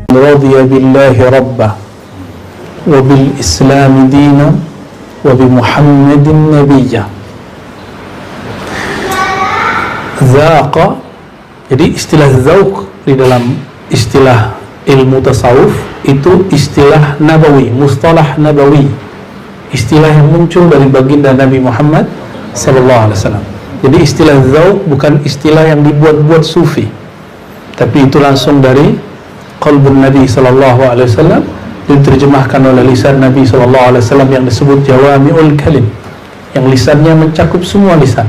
radiya billahi rabba wa bil islam dina wa bi muhammadin nabiyya. Zaqa, jadi istilah zauq di dalam istilah ilmu tasawuf itu istilah nabawi, mustalah nabawi, istilah yang muncul dari baginda Nabi Muhammad sallallahu alaihi wasallam. Jadi istilah zauq bukan istilah yang dibuat-buat sufi, tapi itu langsung dari qalbun Nabi sallallahu alaihi wasallam, diterjemahkan oleh lisan Nabi sallallahu alaihi wasallam yang disebut jawami'ul kalim, yang lisannya mencakup semua lisan.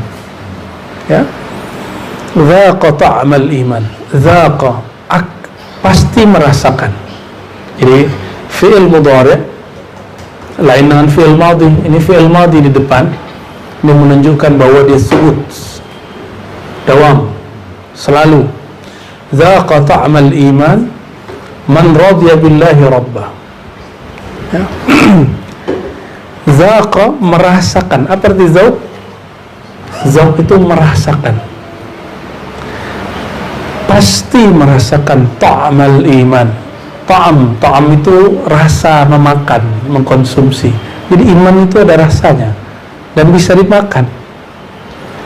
Ya. Zaqa ta'mal iman. Zaqa, pasti merasakan. Jadi fi'il mudhari' lain dengan fi'il madhi. Ini fi'il madhi di depan, ini menunjukkan bahwa dia subut, dawam, selalu. Zaqa ta'mal iman man radiya billahi rabbah. Ya. Zaqa, merasakan. Apa arti zauq? Zauq itu merasakan, pasti merasakan ta'amal iman. Ta'am itu rasa, memakan, mengkonsumsi. Jadi iman itu ada rasanya dan bisa dimakan.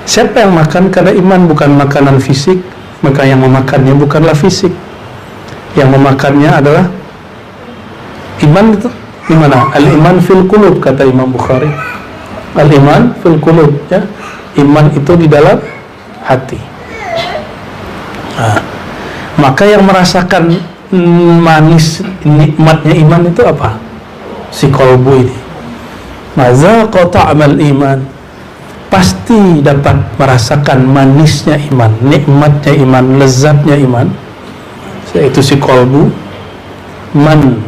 Siapa yang makan? Karena iman bukan makanan fisik, maka yang memakannya bukanlah fisik. Yang memakannya adalah iman. Itu gimana? Al-iman fil qulub, kata Imam Bukhari. Al-iman fil qulub, ya. Iman itu di dalam hati. Nah, maka yang merasakan manis nikmatnya iman itu apa? Si kolbu ini. Mazaqa ta'mal iman, pasti dapat merasakan manisnya iman, nikmatnya iman, lezatnya iman, yaitu si kolbu. Man,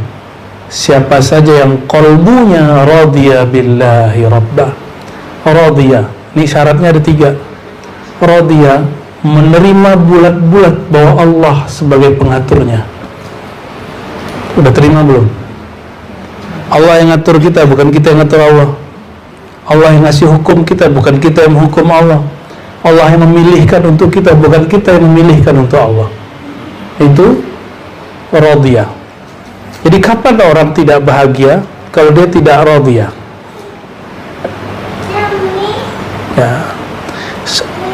siapa saja yang kolbunya radiya billahi rabbah. Radiya, ini syaratnya ada 3. Radiya, menerima bulat-bulat bahwa Allah sebagai pengaturnya. Udah terima belum? Allah yang ngatur kita, bukan kita yang ngatur Allah. Allah yang ngasih hukum kita, bukan kita yang menghukum Allah. Allah yang memilihkan untuk kita, bukan kita yang memilihkan untuk Allah. Itu radiyah. Jadi kapan orang tidak bahagia? Kalau dia tidak radiyah. Ya.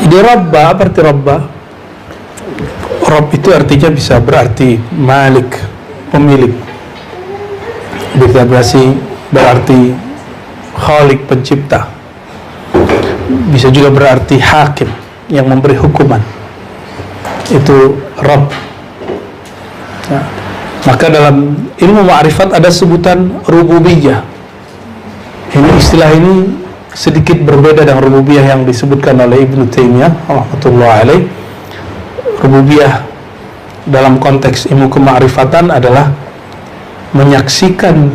Jadi Rabba, apa arti Rabba? Rabb itu artinya bisa berarti Malik, pemilik. Bisa berarti Khalik, pencipta. Bisa juga berarti Hakim, yang memberi hukuman. Itu Rabb. Nah, maka dalam ilmu ma'rifat ada sebutan rububiyah. Ini istilah ini sedikit berbeda dengan rububiyah yang disebutkan oleh Ibnu Taimiyah rahmatullahi alaih. Rububiyah dalam konteks ilmu kemakrifatan adalah menyaksikan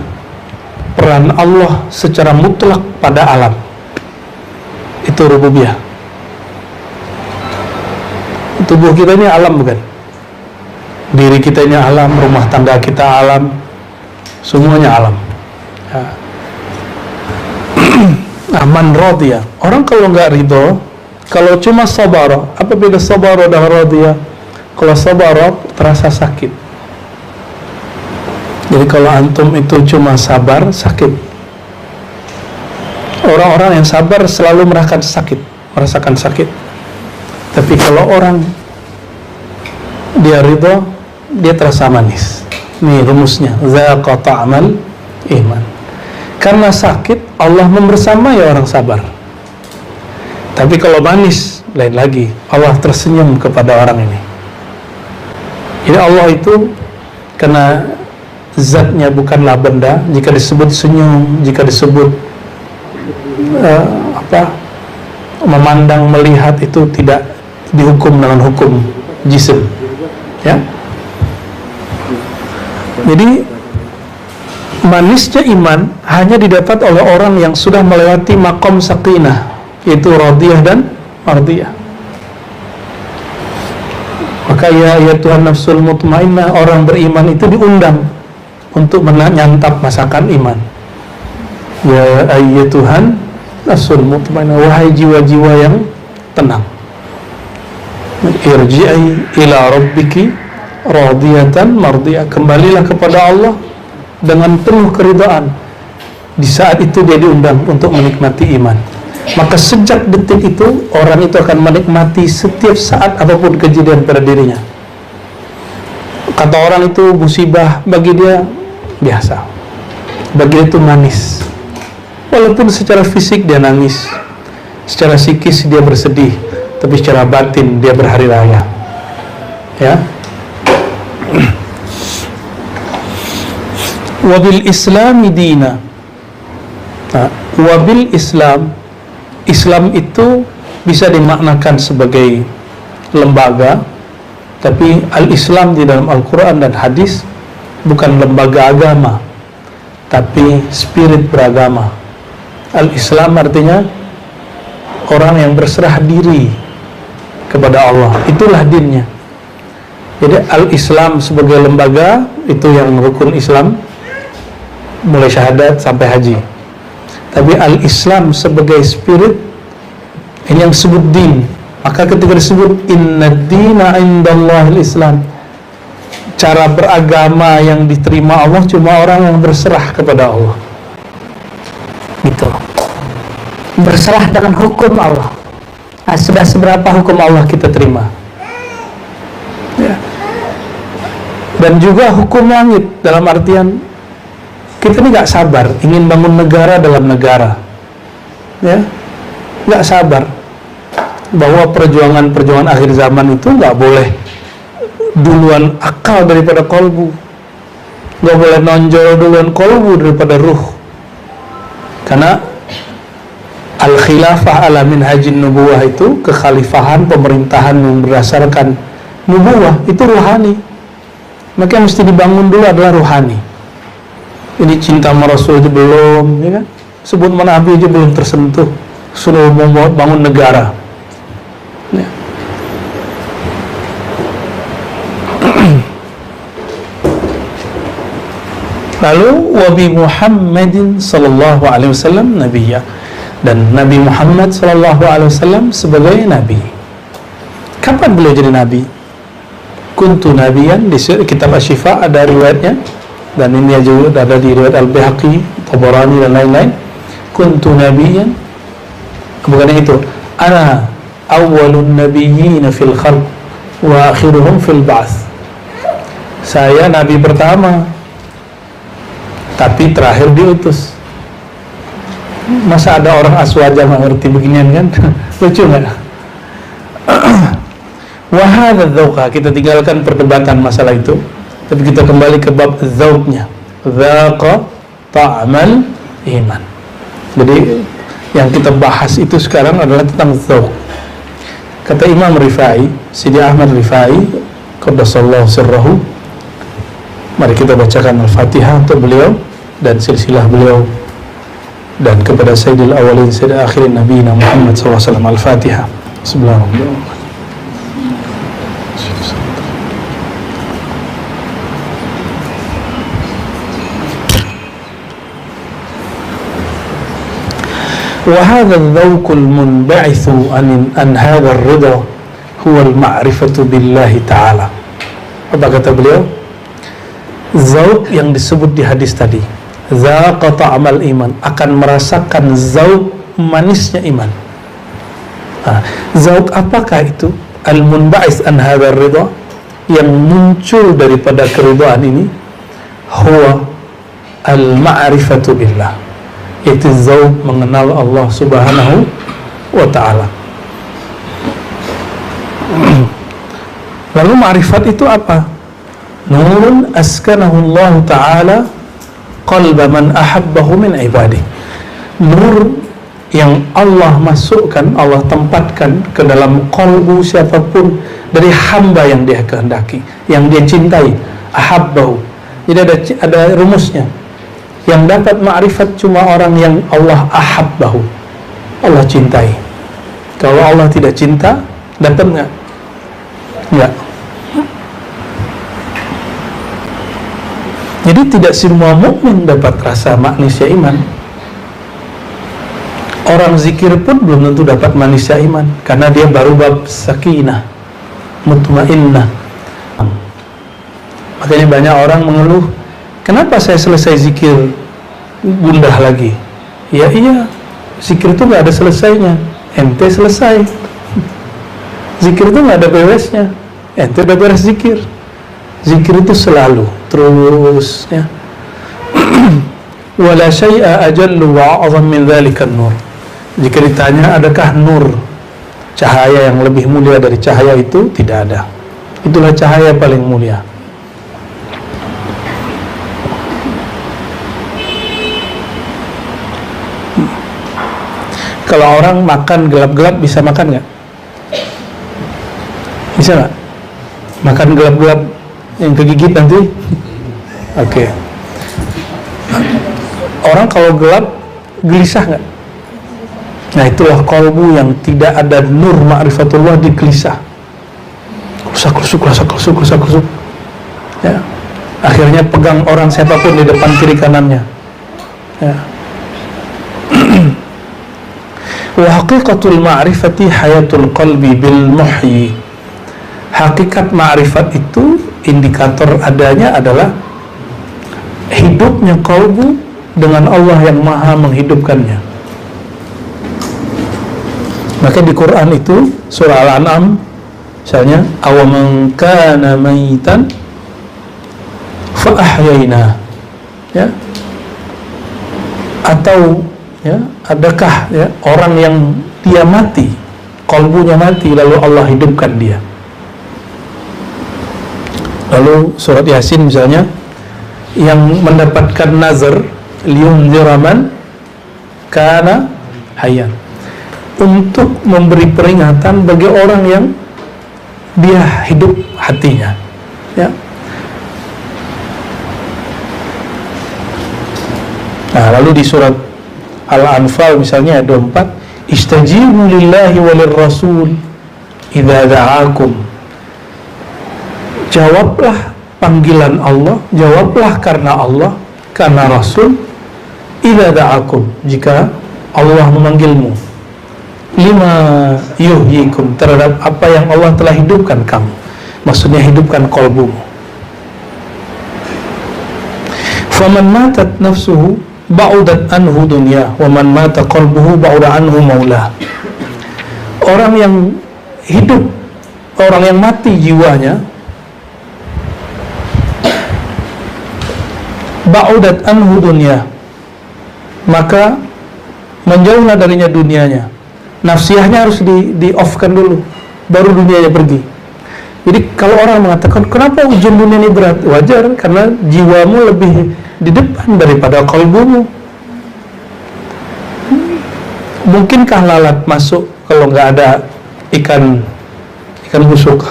peran Allah secara mutlak pada alam. Itu rububiyah. Tubuh kita ini alam, bukan? Diri kita ini alam, rumah tangga kita alam, semuanya alam. Ya. Man radiyah. Orang kalau nggak ridho, kalau cuma sabar, apa beda sabar dan radiyah? Kalau sabar terasa sakit. Jadi kalau antum itu cuma sabar, sakit. Orang-orang yang sabar selalu merasakan sakit. Tapi kalau orang dia ridho, dia terasa manis. Ini rumusnya, zaqa ta'mal iman. Karena sakit, Allah membersamai orang sabar. Tapi kalau manis, lain lagi. Allah tersenyum kepada orang ini. Jadi Allah itu, karena zatnya bukanlah benda, jika disebut senyum, jika disebut memandang, melihat, itu tidak dihukum dengan hukum jisim. Ya. Jadi manisnya iman hanya didapat oleh orang yang sudah melewati maqam sakinah, yaitu radiyah dan mardiyah. Maka ya Tuhan nafsul mutmainnah, orang beriman itu diundang untuk menyantap masakan iman. Ya Tuhan nafsul mutmainnah, wahai jiwa-jiwa yang tenang. Irji'i ila rabbiki radiyatan mardiyah, kembalilah kepada Allah dengan penuh keridhaan. Di saat itu dia diundang untuk menikmati iman. Maka sejak detik itu orang itu akan menikmati setiap saat apapun kejadian pada dirinya. Kata orang itu musibah bagi dia biasa, bagi dia itu manis. Walaupun secara fisik dia nangis, secara psikis dia bersedih, tapi secara batin dia berhari raya. Ya. Wabil Islami dina. Nah, wabil Islam, Islam itu bisa dimaknakan sebagai lembaga, tapi al-Islam di dalam Al-Quran dan hadis bukan lembaga agama, tapi spirit beragama. Al-Islam artinya orang yang berserah diri kepada Allah, itulah dinnya. Jadi al-Islam sebagai lembaga itu yang rukun Islam, mulai syahadat sampai haji. Tapi al-Islam sebagai spirit ini yang disebut din. Maka ketika disebut inna dina indallahil Islam, cara beragama yang diterima Allah cuma orang yang berserah kepada Allah. Gitu. Berserah dengan hukum Allah. Nah, sudah seberapa hukum Allah kita terima? Ya. Dan juga hukum langit, dalam artian kita ini gak sabar ingin bangun negara dalam negara, ya, gak sabar bahwa perjuangan akhir zaman itu gak boleh duluan akal daripada kolbu, gak boleh nonjol duluan kolbu daripada ruh, karena al-khilafah ala minhajin nubuwah itu kekhalifahan, pemerintahan yang berdasarkan nubuwah itu ruhani, maka yang mesti dibangun dulu adalah ruhani. Ini cinta sama Rasul itu belum, ya kan? Sebut Nabi aja belum tersentuh, suruh bangun negara. Ya. Lalu wabi Muhammadin sallallahu alaihi wasallam nabiyya, dan Nabi Muhammad sallallahu alaihi wasallam sebagai nabi. Kapan beliau jadi nabi? Kuntu nabiyan, di kitab Asy-Syifa ada riwayatnya, dan ini juga ada di riwayat Al-Baihaqi, Tabarani dan lain-lain. Kuntu nabiyan, bukan itu, ana awwalun nabiyyin fil khalq wa akhiruhum fil ba'ts. Saya nabi pertama tapi terakhir diutus. Masa ada orang aswaja nggak ngerti beginian kan? Lucu nggak? Wahada dzauqa, kita tinggalkan perdebatan masalah itu, tapi kita kembali ke bab dzauqnya. Dzaqa ta'mal iman. Jadi yang kita bahas itu sekarang adalah tentang dzauq. Kata Imam Rifai, Sidi Ahmad Rifai, qaddasallahu sirrahu. Mari kita bacakan Al-Fatihah untuk beliau dan silsilah beliau, dan kepada Sayyidil Awwalin Sayyidil Akhirin Nabi Muhammad SAW. Al-Fatihah. Bismillahirrahmanirrahim. وهذا الذوق المنبعث عن هذا الرضا هو المعرفة بالله تعالى. Apa kata beliau? Zauq yang disebut di hadis tadi, zaqa ta'mal iman, akan merasakan zauq manisnya iman. Zauq apakah itu? Al-munba'is an hadzal ridha, yang muncul daripada keridhaan ini, huwa al-ma'rifatu billah, itu zauq mengenal Allah Subhanahu wa ta'ala. Lalu ma'rifat itu apa? Nurun askanahu Allah ta'ala qalba man ahabbahu min ibadih. Nur yang Allah masukkan, Allah tempatkan ke dalam qalbu siapapun dari hamba yang dia kehendaki, yang dia cintai. Ahabbahu, jadi ada rumusnya. Yang dapat ma'rifat cuma orang yang Allah ahabbahu, Allah cintai. Kalau Allah tidak cinta, dapat nggak? Nggak. Jadi tidak semua mukmin dapat rasa manisnya iman. Orang zikir pun belum tentu dapat manisnya iman, karena dia baru bab sakinah, mutmainnah. Makanya banyak orang mengeluh, kenapa saya selesai zikir gundah lagi? Ya iya, zikir itu nggak ada selesainya. Ente selesai. Zikir itu nggak ada beresnya. Ente udah beres zikir. Zikir itu selalu terus, ya. Wala syai'a ajallu wa a'zam min dzalika nur. Jika ditanya adakah nur, cahaya yang lebih mulia dari cahaya itu, tidak ada. Itulah cahaya paling mulia. Kalau orang makan gelap-gelap bisa makan nggak? Bisa nggak? Makan gelap-gelap yang kegigit nanti? Oke. Orang kalau gelap gelisah nggak? Nah itulah qalbu yang tidak ada nur ma'rifatullah, digelisah. Kerusak. Ya. Akhirnya pegang orang siapapun di depan kiri kanannya. Ya. Wa haqiqatul ma'rifati hayatul qalbi bil muhyi. Hakikat ma'rifat itu, indikator adanya adalah hidupnya qalbu dengan Allah yang maha menghidupkannya. Maka di Quran itu surah Al-An'am misalnya, awaman kana maitan fa ahyayna, ya, atau ya, adakah ya orang yang dia mati, qalbunya mati, lalu Allah hidupkan dia. Lalu surat Yasin misalnya, yang mendapatkan nazar liyunzira man kana hayyan, untuk memberi peringatan bagi orang yang dia hidup hatinya, ya. Nah, lalu di surat Al-Anfal misalnya ayat 24, istajibu lillahi walir rasul idza da'akum. Jawablah panggilan Allah, jawablah karena Allah, karena Rasul, idza da'akum, jika Allah memanggilmu, lima yuhyikum, terhadap apa yang Allah telah hidupkan kamu, maksudnya hidupkan qalbumu. Faman matat nafsuhu ba'udat anhu dunya wa man mata qalbuhu ba'uda anhu maulah. Orang yang hidup, orang yang mati jiwanya, ba'udat anhu dunya, maka menjauhlah darinya dunianya. Nafsiyahnya harus di off-kan dulu, baru dunianya pergi. Jadi kalau orang mengatakan kenapa ujian dunia ini berat, wajar, karena jiwamu lebih di depan daripada qalbumu. Mungkinkah lalat masuk kalau nggak ada ikan busuk?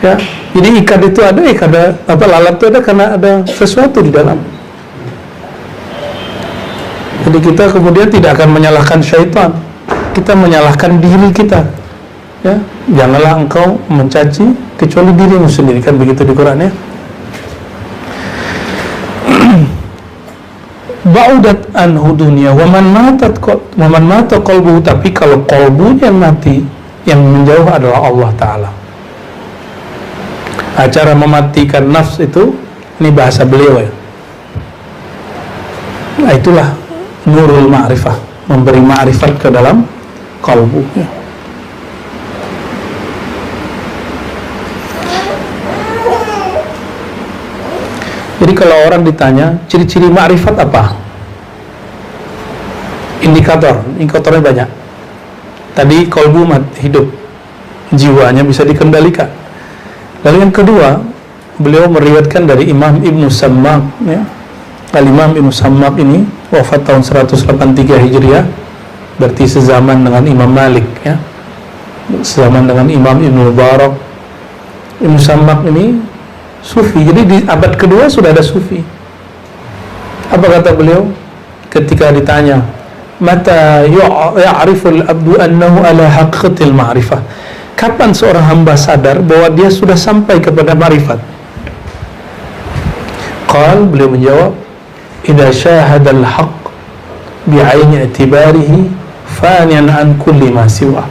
Ya, jadi ikan itu ada, lalat itu ada karena ada sesuatu di dalam. Jadi kita kemudian tidak akan menyalahkan syaitan, kita menyalahkan diri kita. Ya, janganlah engkau mencaci kecuali dirimu sendiri, kan begitu di Quran, ya. Ba'udat anhu dunya wa man mata qalbuhu, tapi kalau qalbunya mati, yang menjauh adalah Allah Ta'ala. Cara mematikan nafs itu, ini bahasa beliau, ya. Nah, itulah nurul ma'rifah, memberi ma'rifat ke dalam qalbu, ya. Jadi kalau orang ditanya ciri-ciri ma'rifat apa? Indikatornya banyak. Tadi qalbu hidup, jiwanya bisa dikendalikan. Lalu yang kedua, beliau meriwayatkan dari Imam Ibnu Sammab, ya. Al-Imam Ibnu Sammab ini wafat tahun 183 Hijriah, berarti sezaman dengan Imam Malik, ya. Sezaman dengan Imam Ibnu Mubarak. Ibnu Sammab ini Sufi, jadi di abad kedua sudah ada Sufi. Apa kata beliau ketika ditanya, mata ya'riful abdu annahu ala haqqatil ma'rifah, kapan seorang hamba sadar bahwa dia sudah sampai kepada ma'rifat? Beliau menjawab, idza syahadal haqq bi'aini i'tibarihi fanian an kulli ma siwa.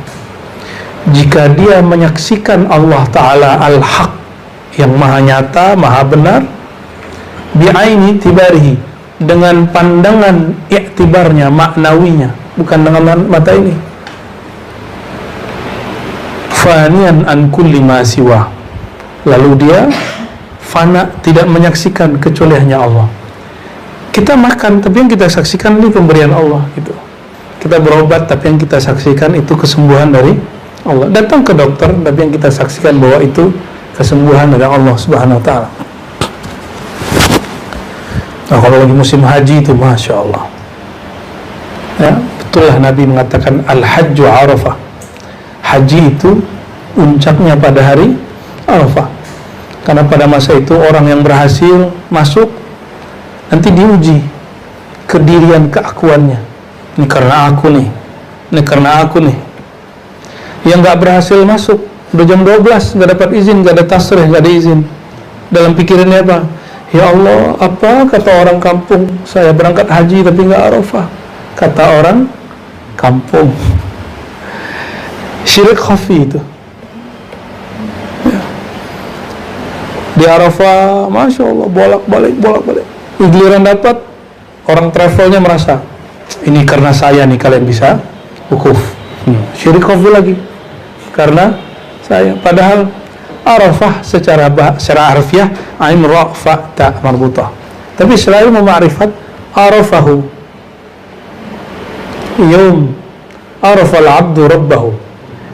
Jika dia menyaksikan Allah Ta'ala al-haq, yang maha nyata, maha benar, bi'aini tibarihi, dengan pandangan iktibarnya, maknawinya, bukan dengan mata ini. Fanian an kulli ma siwa, lalu dia fana, tidak menyaksikan kecuali hanya Allah. Kita makan, tapi yang kita saksikan ini pemberian Allah gitu. Kita berobat, tapi yang kita saksikan itu kesembuhan dari Allah. Datang ke dokter, tapi yang kita saksikan bahwa itu kesembuhan dari Allah Subhanahu wa ta'ala. Nah, kalau lagi musim haji itu Masya Allah ya, betullah Nabi mengatakan Al-Hajju Arafah, haji itu puncaknya pada hari Arafah. Karena pada masa itu orang yang berhasil masuk nanti diuji kedirian, keakuannya. Ini karena aku nih, ini karena aku nih. Yang gak berhasil masuk, udah jam 12 gak dapat izin, gak ada tasrih, gak ada izin. Dalam pikirannya apa? Ya Allah, apa kata orang kampung, saya berangkat haji tapi gak Arafah. Kata orang kampung, syirik khafi itu ya. Di Arafah Masya Allah, bolak-balik. Giliran dapat, orang travelnya merasa ini karena saya nih kalian bisa wukuf. Syirik khafi lagi, karena saya. Padahal Arafah secara harfiah ain ra fa ta marbutah, tapi selalu memakrifat Arafahu yaum arafal abdu rabbahu,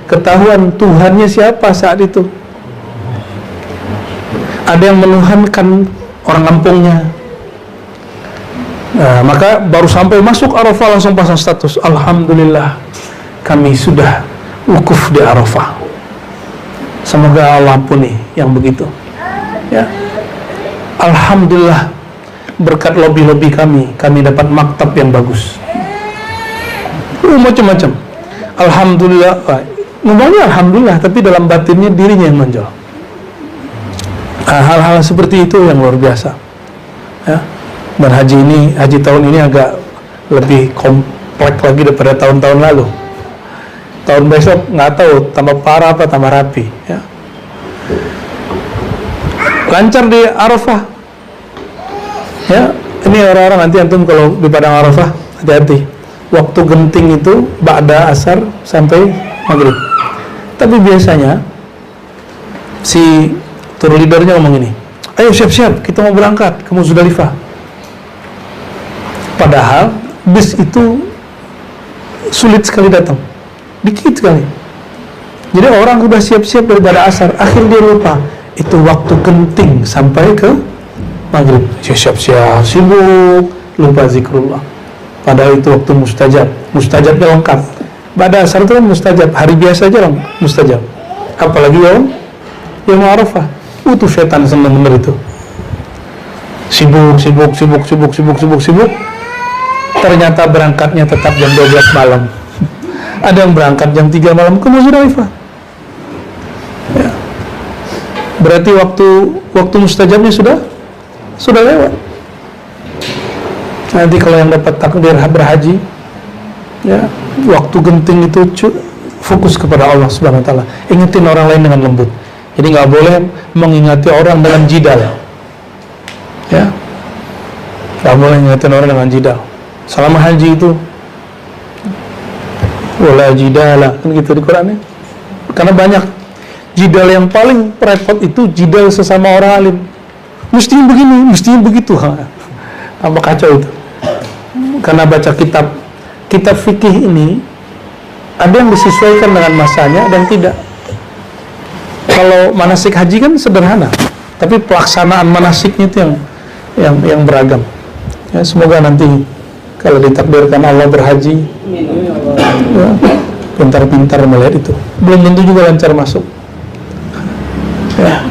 ketahuan Tuhannya siapa saat itu. Ada yang menuhankan orang kampungnya. Nah, maka baru sampai masuk Arafah langsung pasang status, Alhamdulillah kami sudah wukuf di Arafah. Semoga Allah ampuni yang begitu ya. Alhamdulillah berkat lobby kami dapat maktab yang bagus. Macam-macam. Alhamdulillah, ngomongnya Alhamdulillah, tapi dalam batinnya dirinya yang menjual. Hal-hal seperti itu yang luar biasa ya. Dan haji tahun ini agak lebih kompleks lagi daripada tahun-tahun lalu. Tahun besok nggak tahu tambah parah apa tambah rapi ya. Lancar di Arafah ya. Ini orang-orang nanti antum kalau di padang Arafah hati-hati, waktu genting itu ba'da asar sampai maghrib. Tapi biasanya si tour leadernya ngomong ini, ayo siap-siap kita mau berangkat ke Muzdalifah. Padahal bis itu sulit sekali datang, dikit sekali. Jadi orang sudah siap-siap daripada asar, akhir dia lupa itu waktu genting sampai ke maghrib. Siap-siap, sibuk, lupa zikrullah. Padahal itu waktu mustajabnya lengkap. Pada asar itu kan mustajab, hari biasa aja lah mustajab. Apalagi yang Arafah, itu setan senang bener itu. Sibuk. Ternyata berangkatnya tetap jam 12 malam. Ada yang berangkat jam 3 malam ke Muzdalifah ya. Berarti waktu mustajabnya sudah lewat. Nanti kalau yang dapat takdir berhaji ya, waktu genting itu fokus kepada Allah Subhanahu wa ta'ala. Ingetin orang lain dengan lembut. Jadi nggak boleh mengingati orang dengan jidal ya. Nggak boleh mengingatin orang dengan jidal. Selama haji itu wala jidala, kan gitu di Quran ya. Karena banyak jidal, yang paling repot itu jidal sesama orang alim. Mestinya begini, mestinya begitu. Apa kacau itu. Karena baca kitab fikih ini ada yang disesuaikan dengan masanya dan tidak. Kalau manasik haji kan sederhana, tapi pelaksanaan manasiknya itu yang beragam. Ya, semoga nanti kalau ditakdirkan Allah berhaji ya, pintar-pintar melihat itu. Belum tentu juga lancar masuk ya.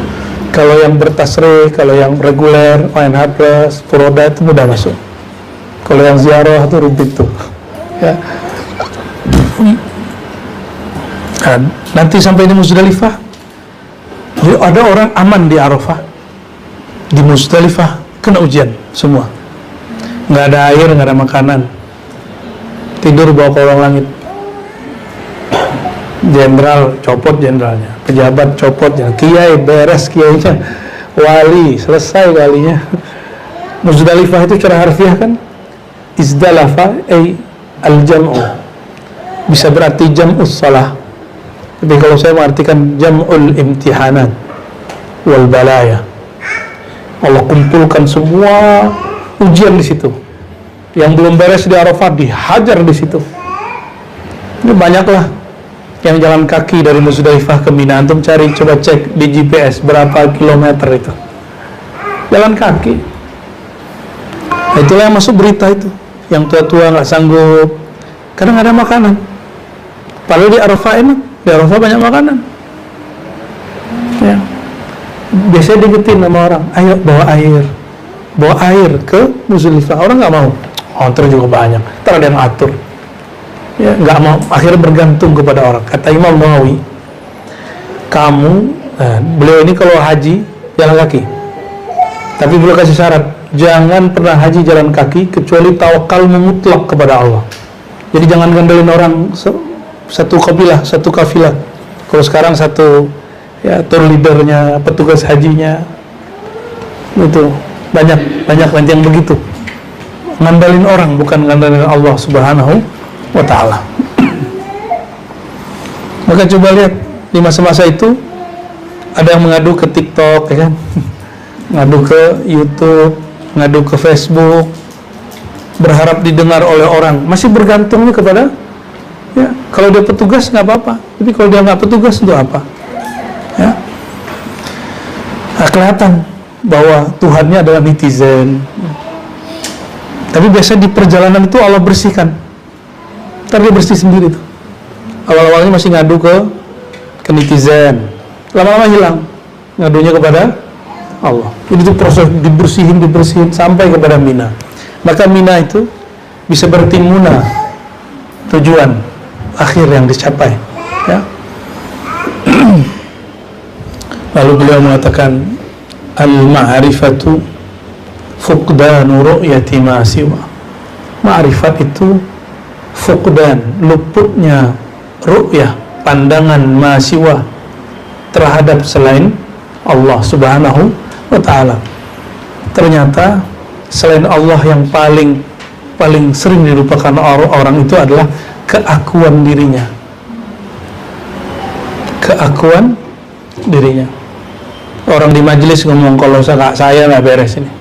Kalau yang bertasrih, kalau yang reguler, ONH plus, Furoda itu mudah masuk. Kalau yang ziarah itu ribet tuh ya. Nah, nanti sampai di Muzdalifah, ada orang aman di Arafah, di Muzdalifah kena ujian semua. Nggak ada air, nggak ada makanan, tidur bawa kolong langit. Jenderal copot jenderalnya, pejabat copot jenderal, kiai beres kiainya, wali selesai walinya. Muzdalifah itu cara harfiah kan izdalafa al-jam'u, bisa berarti jam'us salah, tapi kalau saya mengartikan jam'ul imtihanat wal balaya, Allah kumpulkan semua ujian di situ. Yang belum beres di Arafah dihajar di situ. Ini banyaklah yang jalan kaki dari Muzdalifah ke Mina. Antum cari, coba cek di GPS berapa kilometer itu jalan kaki. Nah, itulah yang masuk berita itu, yang tua-tua nggak sanggup karena nggak ada makanan. Padahal di Arafah enak, di Arafah banyak makanan ya. Biasanya diingetin sama orang, ayo bawa air ke Muzdalifah. Orang nggak mau, terus juga banyak, ntar ada yang atur ya, nggak mau, akhirnya bergantung kepada orang. Kata Imam Nawawi, beliau ini kalau haji jalan kaki, tapi beliau kasih syarat, jangan pernah haji jalan kaki kecuali tawakal mutlak kepada Allah. Jadi jangan ngandelin orang satu kabilah, satu kafilah. Kalau sekarang satu ya tour leadernya, petugas hajinya, itu banyak nanti yang begitu, ngandalin orang bukan ngandalin Allah Subhanahu wa ta'ala. Maka coba lihat di masa-masa itu ada yang mengadu ke TikTok ya kan, ngadu ke YouTube, ngadu ke Facebook, berharap didengar oleh orang, masih bergantungnya kepada ya, kalau dia petugas nggak apa-apa, tapi kalau dia nggak petugas itu apa ya. Nah, kelihatan bahwa Tuhannya adalah netizen. Tapi biasa di perjalanan itu Allah bersihkan, ntar dia bersih sendiri tuh. Awal-awalnya masih ngadu ke netizen, lama-lama hilang, ngadunya kepada Allah. Jadi itu proses dibersihin sampai kepada Mina. Maka Mina itu bisa berarti muna, tujuan akhir yang dicapai ya. Lalu beliau mengatakan al-ma'rifatu fuqdanu ru'yati ma siwa. Ma'rifat itu fuqdan, luputnya ru'yah, pandangan ma siwa terhadap selain Allah Subhanahu wa ta'ala. Ternyata selain Allah yang paling sering dilupakan orang itu adalah keakuan dirinya. Keakuan dirinya. Orang di majelis ngomong kalau saya nggak beres ini.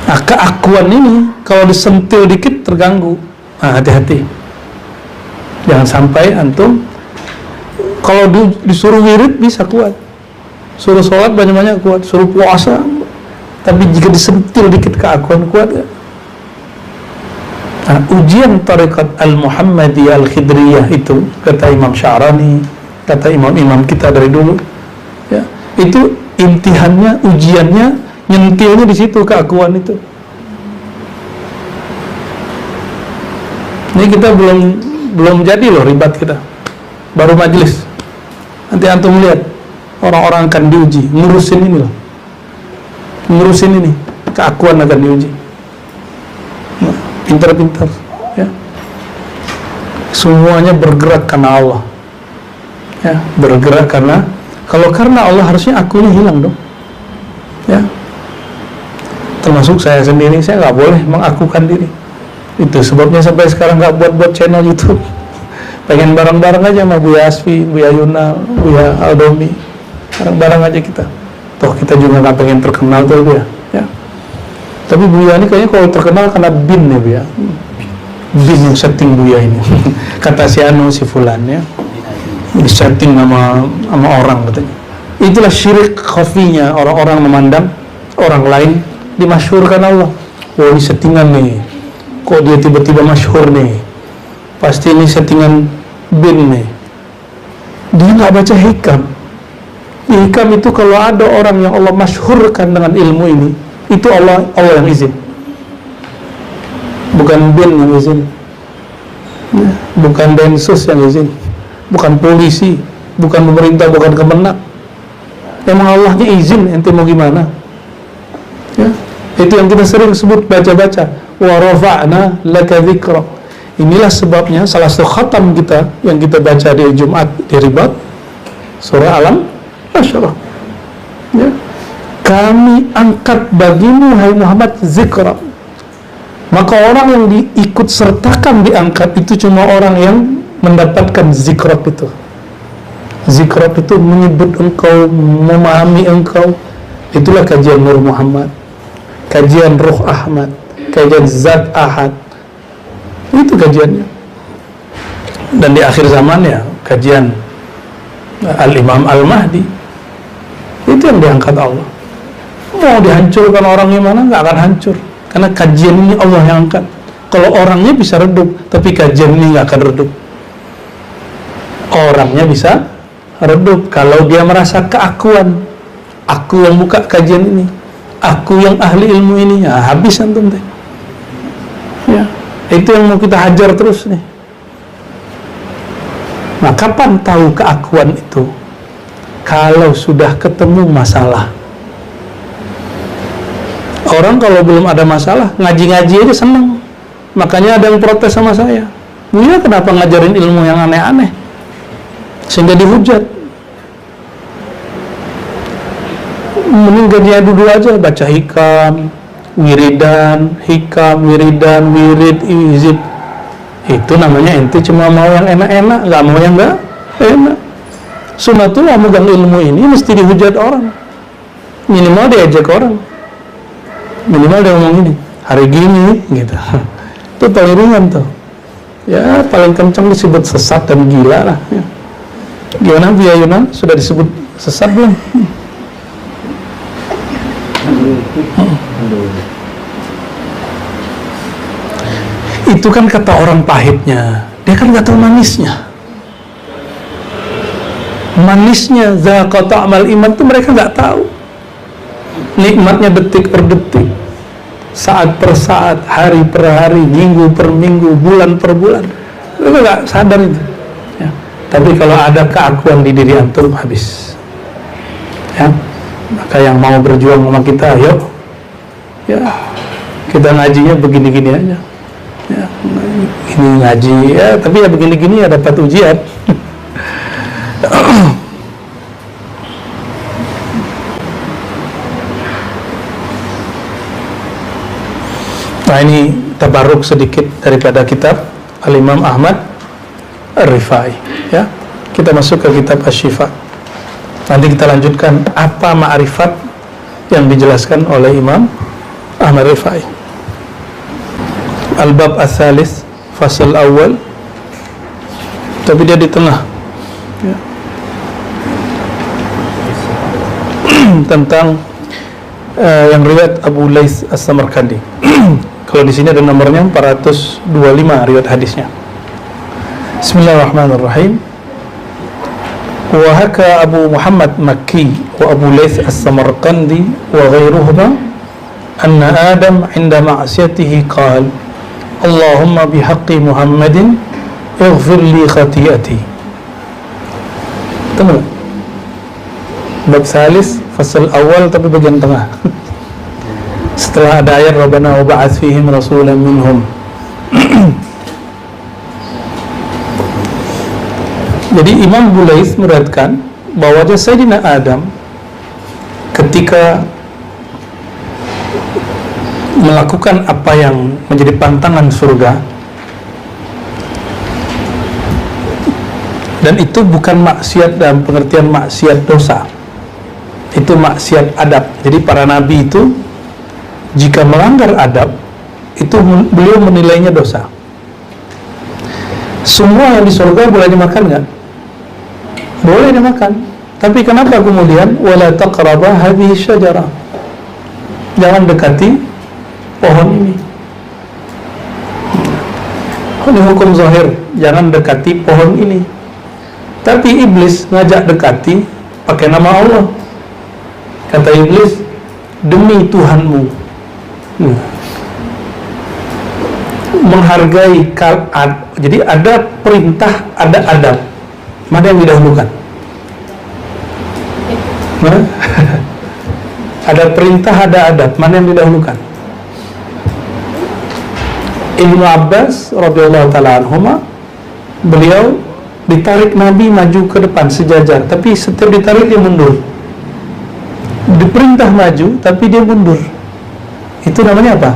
Nah, keakuan ini kalau disentil dikit terganggu. Nah, hati-hati. Jangan sampai antum kalau disuruh wirid bisa kuat, suruh sholat banyak-banyak kuat, suruh puasa, tapi jika disentil dikit keakuan kuat ya? Nah, ujian tarikat al-Muhammadiyah al-Khidriyah itu, kata Imam Sya'rani, kata imam-imam kita dari dulu ya, itu imtihannya, ujiannya, nyentilnya di situ, keakuan itu. Ini kita belum jadi loh, ribat kita baru majelis. Nanti antum lihat orang-orang akan diuji, ngurusin ini loh, ngurusin ini, keakuan akan diuji. Nah, pintar-pintar ya, semuanya bergerak karena Allah ya, bergerak karena, kalau karena Allah harusnya akunya hilang dong ya. Termasuk saya sendiri, saya nggak boleh mengakukan diri. Itu sebabnya sampai sekarang nggak buat channel YouTube. Pengen bareng-bareng aja sama Buya Asfi, Buya Yunal, Buya Aldomi, bareng-bareng aja kita. Toh kita juga nggak pengen terkenal tuh Buya ya. Tapi Buya ini kayaknya kalau terkenal karena bin ya Buya, bin yang setting Buya ini. Kata si Anu, si Fulan ya, di setting sama orang katanya. Itulah syirik khafinya orang-orang memandang orang lain dimasyhurkan Allah. Oh ini settingan nih, kok dia tiba-tiba masyhur nih, pasti ini settingan bin nih. Dia nggak baca hikam. Hikam itu kalau ada orang yang Allah masyhurkan dengan ilmu ini, itu Allah yang izin, bukan bin yang izin, bukan Densus yang izin, bukan polisi, bukan pemerintah, bukan Kemenak. Emang Allahnya izin, ente mau gimana ya? Itu yang kita sering sebut baca-baca, wa rafa'na laka dzikra. Inilah sebabnya salah satu khatam kita yang kita baca di Jumat di Ribat, surah Alam Nasyrah. Ya. Kami angkat bagimu hai Muhammad zikra. Maka orang yang diikut sertakan diangkat itu cuma orang yang mendapatkan zikrat itu. Zikrat itu menyebut engkau, memahami engkau. Itulah kajian Nur Muhammad, kajian Ruh Ahmad, kajian Zat Ahad. Itu kajiannya. Dan di akhir zaman ya kajian Al-Imam Al-Mahdi. Itu yang diangkat Allah. Mau dihancurkan orang gimana, nggak akan hancur. Karena kajian ini Allah yang angkat. Kalau orangnya bisa redup, tapi kajian ini nggak akan redup. Orangnya bisa redup kalau dia merasa keakuan. Aku yang buka kajian ini, aku yang ahli ilmu ini, ya habis antum deh. Ya, itu yang mau kita hajar terus nih. Nah, kapan tahu keakuan itu? Kalau sudah ketemu masalah. Orang kalau belum ada masalah, ngaji-ngaji aja seneng. Makanya ada yang protes sama saya. Buya kenapa ngajarin ilmu yang aneh-aneh? Sehingga dihujat. Mending gajinya dulu aja, baca hikam, wiridan, wirid, izib. Itu namanya ente cuma mau yang enak-enak, nggak mau yang nggak enak. Sunatullah megang ilmu ini mesti dihujat orang. Minimal diajak orang. Minimal dia ngomong ini, hari gini, gitu. Itu paling ringan tuh. Ya, paling kencang disebut sesat dan gila lah. Ya. Gimana Buya Yunan? Sudah disebut sesat belum? Itu kan kata orang pahitnya, dia kan nggak tahu manisnya. Manisnya zaqa ta'mal iman itu mereka nggak tahu. Nikmatnya detik per detik, saat per saat, hari per hari, minggu per minggu, bulan per bulan. Mereka nggak sadar itu. Ya. Tapi kalau ada keakuan di diri antum, habis. Ya. Maka yang mau berjuang sama kita, ayo. Ya, kita ngajinya begini-gini aja. Ya, ini ngaji ya, tapi ya begini-gini ya dapat ujian. Nah, ini tabarruk sedikit daripada kitab Al-Imam Ahmad Ar-Rifai. Ya, kita masuk ke kitab Asy-Syifa. Nanti kita lanjutkan apa ma'rifat yang dijelaskan oleh Imam Ahmad Rifai. Al-Bab Ats-Tsalits, fasal awal. Tapi dia di tengah. Ya. Tentang yang riwayat Abu Lais As-Samarkandi. Kalau di sini ada nomornya 425 riwayat hadisnya. Bismillahirrahmanirrahim. Wa haka Abu Muhammad Makki wa Abu Lais As-Samarkandi wa ghairuhuma anna Adam 'inda ma'siyatihi qala Allahumma bihaqqi Muhammadin ighfir li khati'ati. Tengok. Bab salis fasal awal tapi bagian tengah. Setelah ada ayat Rabbana wa ba'ats fihim rasulan minhum. Jadi Imam Bulais meriwayatkan bahwa Sayyidina Adam ketika melakukan apa yang menjadi pantangan surga, dan itu bukan maksiat dalam pengertian maksiat dosa, itu maksiat adab. Jadi para nabi itu jika melanggar adab itu beliau menilainya dosa. Semua yang di surga boleh dimakan nggak? Boleh dimakan. Tapi kenapa kemudian wala taqraba hadhihi syajarah? Jangan dekati pohon ini. Ini hukum zahir, jangan dekati pohon ini. Tapi iblis ngajak dekati pakai nama Allah. Kata iblis, demi Tuhanmu. Menghargai jadi ada perintah, ada adab. Mana yang didahulukan? Ada perintah, ada adab. Mana yang didahulukan? Ibnu Abbas radhiyallahu taala anhuma, beliau ditarik Nabi maju ke depan sejajar, tapi setiap ditarik dia mundur. Diperintah maju tapi dia mundur. Itu namanya apa?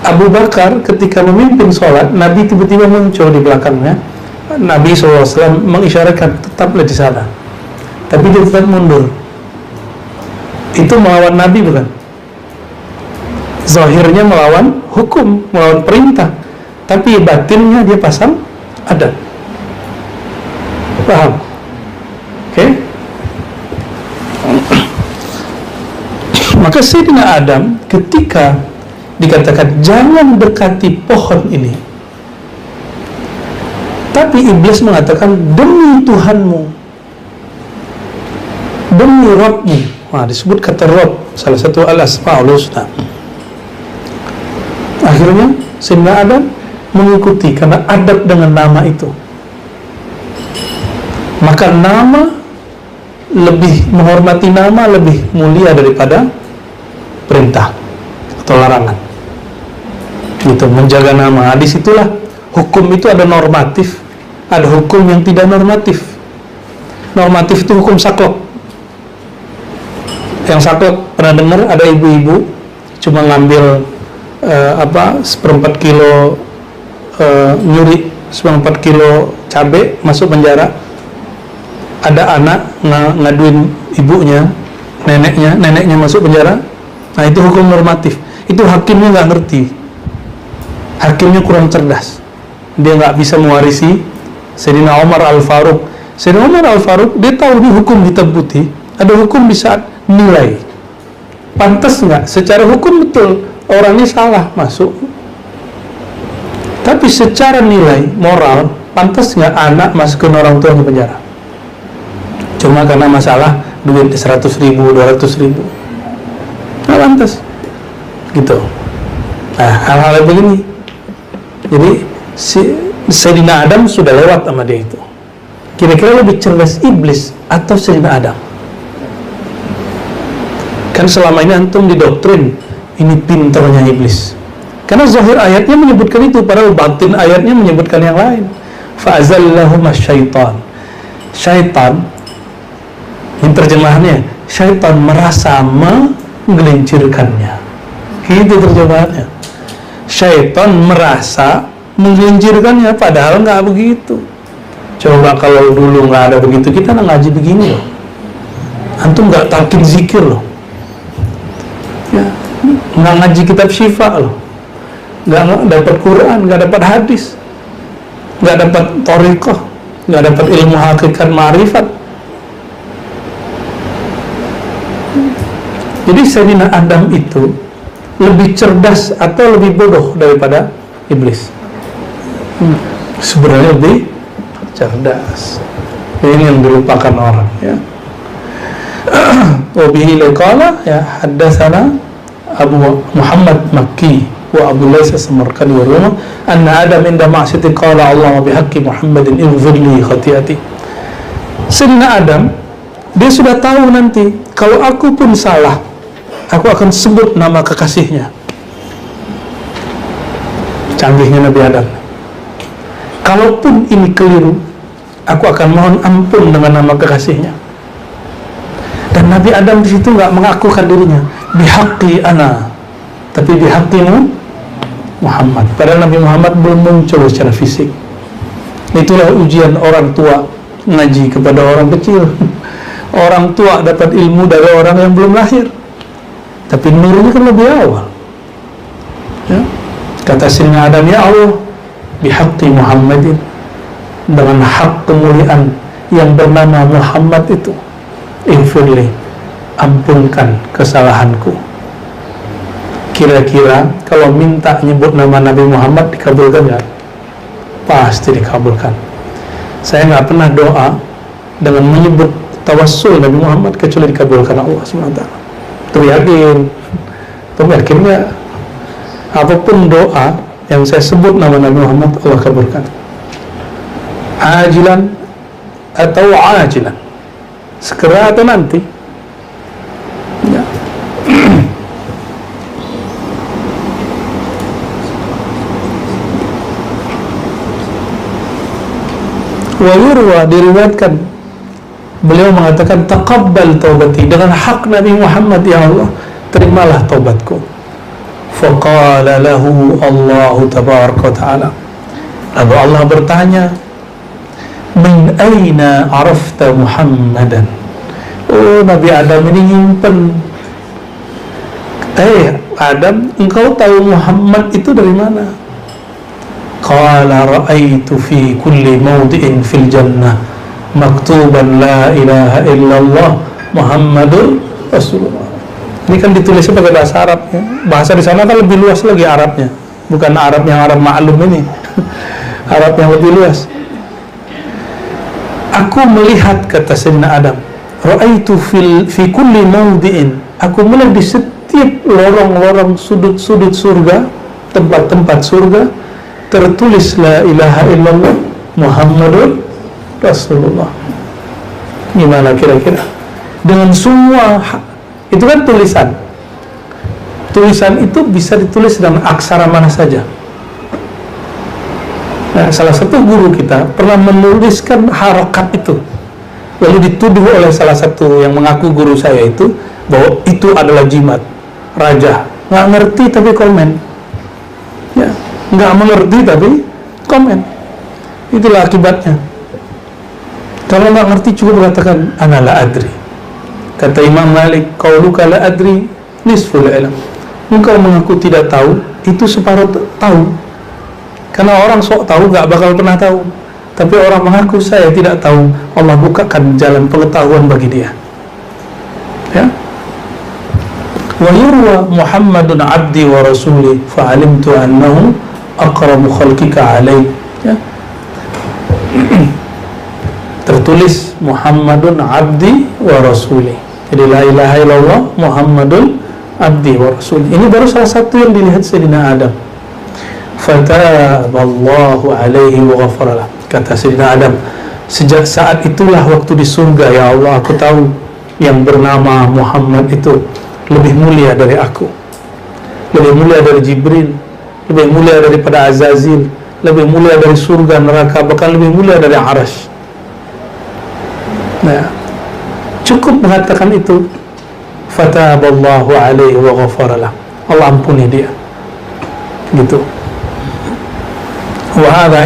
Abu Bakar ketika memimpin sholat, Nabi tiba-tiba muncul di belakangnya. Nabi SAW mengisyaratkan tetaplah di sana, tapi dia tetap mundur. Itu melawan Nabi bukan? Zahirnya melawan hukum, melawan perintah, tapi batinnya dia pasang adat. Paham? Oke? Maka Sayyidina Adam ketika dikatakan jangan dekati pohon ini, tapi iblis mengatakan demi Tuhanmu, demi Rabbmu. Nah, disebut kata Rabb, salah satu al-asma'ul husna. Akhirnya Sayyidina Adam mengikuti karena adat dengan nama itu. Maka nama lebih, menghormati nama lebih mulia daripada perintah atau larangan. Gitu, menjaga nama. Di situlah hukum itu ada normatif, ada hukum yang tidak normatif. Normatif itu hukum saklek. Yang saklek pernah dengar ada ibu-ibu cuma ngambil seperempat kilo nyuri, seperempat kilo cabai, masuk penjara. Ada anak ngaduin ibunya, neneknya masuk penjara. Nah, itu hukum normatif. Itu hakimnya nggak ngerti, hakimnya kurang cerdas, dia nggak bisa mewarisi Sayyidina Umar Al-Faruq. Sayyidina Umar Al-Faruq dia tahu di hukum hitam putih, ada hukum di saat nilai. Pantas nggak? Secara hukum betul orang ini salah masuk, tapi secara nilai moral pantas nggak anak masukin orang tua ke penjara cuma karena masalah duit 100.000, 200.000? Nggak pantas gitu. Nah, hal-hal begini. Jadi Sayyidina Adam sudah lewat sama dia itu. Kira-kira lebih cerdas iblis atau Sayyidina Adam? Kan selama ini antum didoktrin ini pintarnya iblis, karena zahir ayatnya menyebutkan itu, padahal batin ayatnya menyebutkan yang lain. Fa'azallahuma syaitan. Syaitan, ini terjemahannya, syaitan merasa menggelincirkannya. Itu terjemahannya. Syaitan merasa menggelincirkannya, padahal nggak begitu. Coba kalau dulu nggak ada begitu, kita nggak ngaji begini loh. Antum nggak talqin zikir loh. Ya, nggak ngaji kitab syifa loh, nggak dapat Quran, nggak dapat hadis, nggak dapat thariqah, nggak dapat ilmu hakikat ma'rifat. Jadi Sayyidina Adam itu lebih cerdas atau lebih bodoh daripada iblis? Sebenarnya lebih cerdas. Ini yang dilupakan orang, ya. Wabihi liqala ya haddatsana Abu Muhammad Makki wa Abu Lays Samarqandi wa Ruma anna Adam inda ma'siyati qala Allah bihaqqi Muhammadin ighfir li khati'ati. Sayyidina Adam dia sudah tahu nanti kalau aku pun salah, aku akan sebut nama kekasihnya. Canggihnya Nabi Adam. Kalaupun ini keliru, aku akan mohon ampun dengan nama kekasihnya. Dan Nabi Adam di situ nggak mengakukan dirinya bihaqqi ana, tapi bihaqqimu Muhammad. Padahal Nabi Muhammad belum muncul secara fisik. Itulah ujian orang tua ngaji kepada orang kecil. Orang tua dapat ilmu dari orang yang belum lahir, tapi nurnya kan lebih awal, ya. Kata Sayyidina Adam, ya Allah, bihaqqi Muhammadin, dengan hak kemuliaan yang bernama Muhammad itu, infirli, ampunkan kesalahanku. Kira-kira kalau minta nyebut nama Nabi Muhammad dikabulkan nggak? Pasti dikabulkan. Saya nggak pernah doa dengan menyebut tawassul Nabi Muhammad kecuali dikabulkan Allah SWT. Itu yakin. Itu yakin nggak? Apapun doa yang saya sebut nama Nabi Muhammad, Allah kabulkan. Ajilan atau ajilan, segera atau nanti, ya. Wa yurwa, diriwayatkan beliau mengatakan taqabbal taubati, dengan hak Nabi Muhammad, ya Allah terimalah taubatku. Faqala lahu Allah tabaraka ta'ala, lalu Allah bertanya, min aina arafta Muhammadan? Oh, Nabi Adam ini nyimpen, Adam, engkau tahu Muhammad itu dari mana? Qala ra'aitu fi kulli mawdi'in fil jannah maktuban la ilaha illallah Muhammadur Rasulullah. Ini kan ditulisnya pakai bahasa Arab ya. Bahasa di sana kan lebih luas lagi Arabnya, bukan Arab yang Arab ma'lum ini. Arab yang lebih luas. Aku melihat, kata Sayyidina Adam, ra'aitu fi kulli mawdi'in, aku melihat di setiap lorong-lorong sudut-sudut surga, tempat-tempat surga, tertulis la ilaha illallah Muhammadur Rasulullah. Gimana kira-kira? Dengan semua, itu kan tulisan. Tulisan itu bisa ditulis dengan aksara mana saja. Nah, salah satu guru kita pernah menuliskan harokat itu, lalu dituduh oleh salah satu yang mengaku guru saya itu bahwa itu adalah jimat raja. Nggak ngerti tapi komen, ya, nggak mengerti tapi komen. Itulah akibatnya. Kalau nggak ngerti cukup mengatakan ana la adri. Kata Imam Malik, qauluka la adri nisful ilm. Engkau mengaku tidak tahu, itu separuh tahu. Karena orang sok tahu nggak bakal pernah tahu. Tapi orang mengaku saya tidak tahu, Allah bukakan jalan pengetahuan bagi dia. Ya. Wa yurwa Muhammadun abdi wa rasuli fa'alimtu annahu aqrabu khalqika alaih. Ya. Tertulis Muhammadun abdi wa rasuli. Jadi la ilaha illallah Muhammadun abdi wa rasuli. Ini baru salah satu yang dilihat Sayyidina Adam. Fataballahu alaihi wa ghafaralah. Kata Sayyidina Adam, sejak saat itulah waktu di surga, ya Allah, aku tahu yang bernama Muhammad itu lebih mulia dari aku, lebih mulia dari Jibril, lebih mulia daripada Azazil, lebih mulia dari surga, neraka, bahkan lebih mulia dari Arasy. Nah, cukup mengatakan itu, fataballahu alaihi wa ghafaralah, Allah ampuni dia, gitu. Wa hadha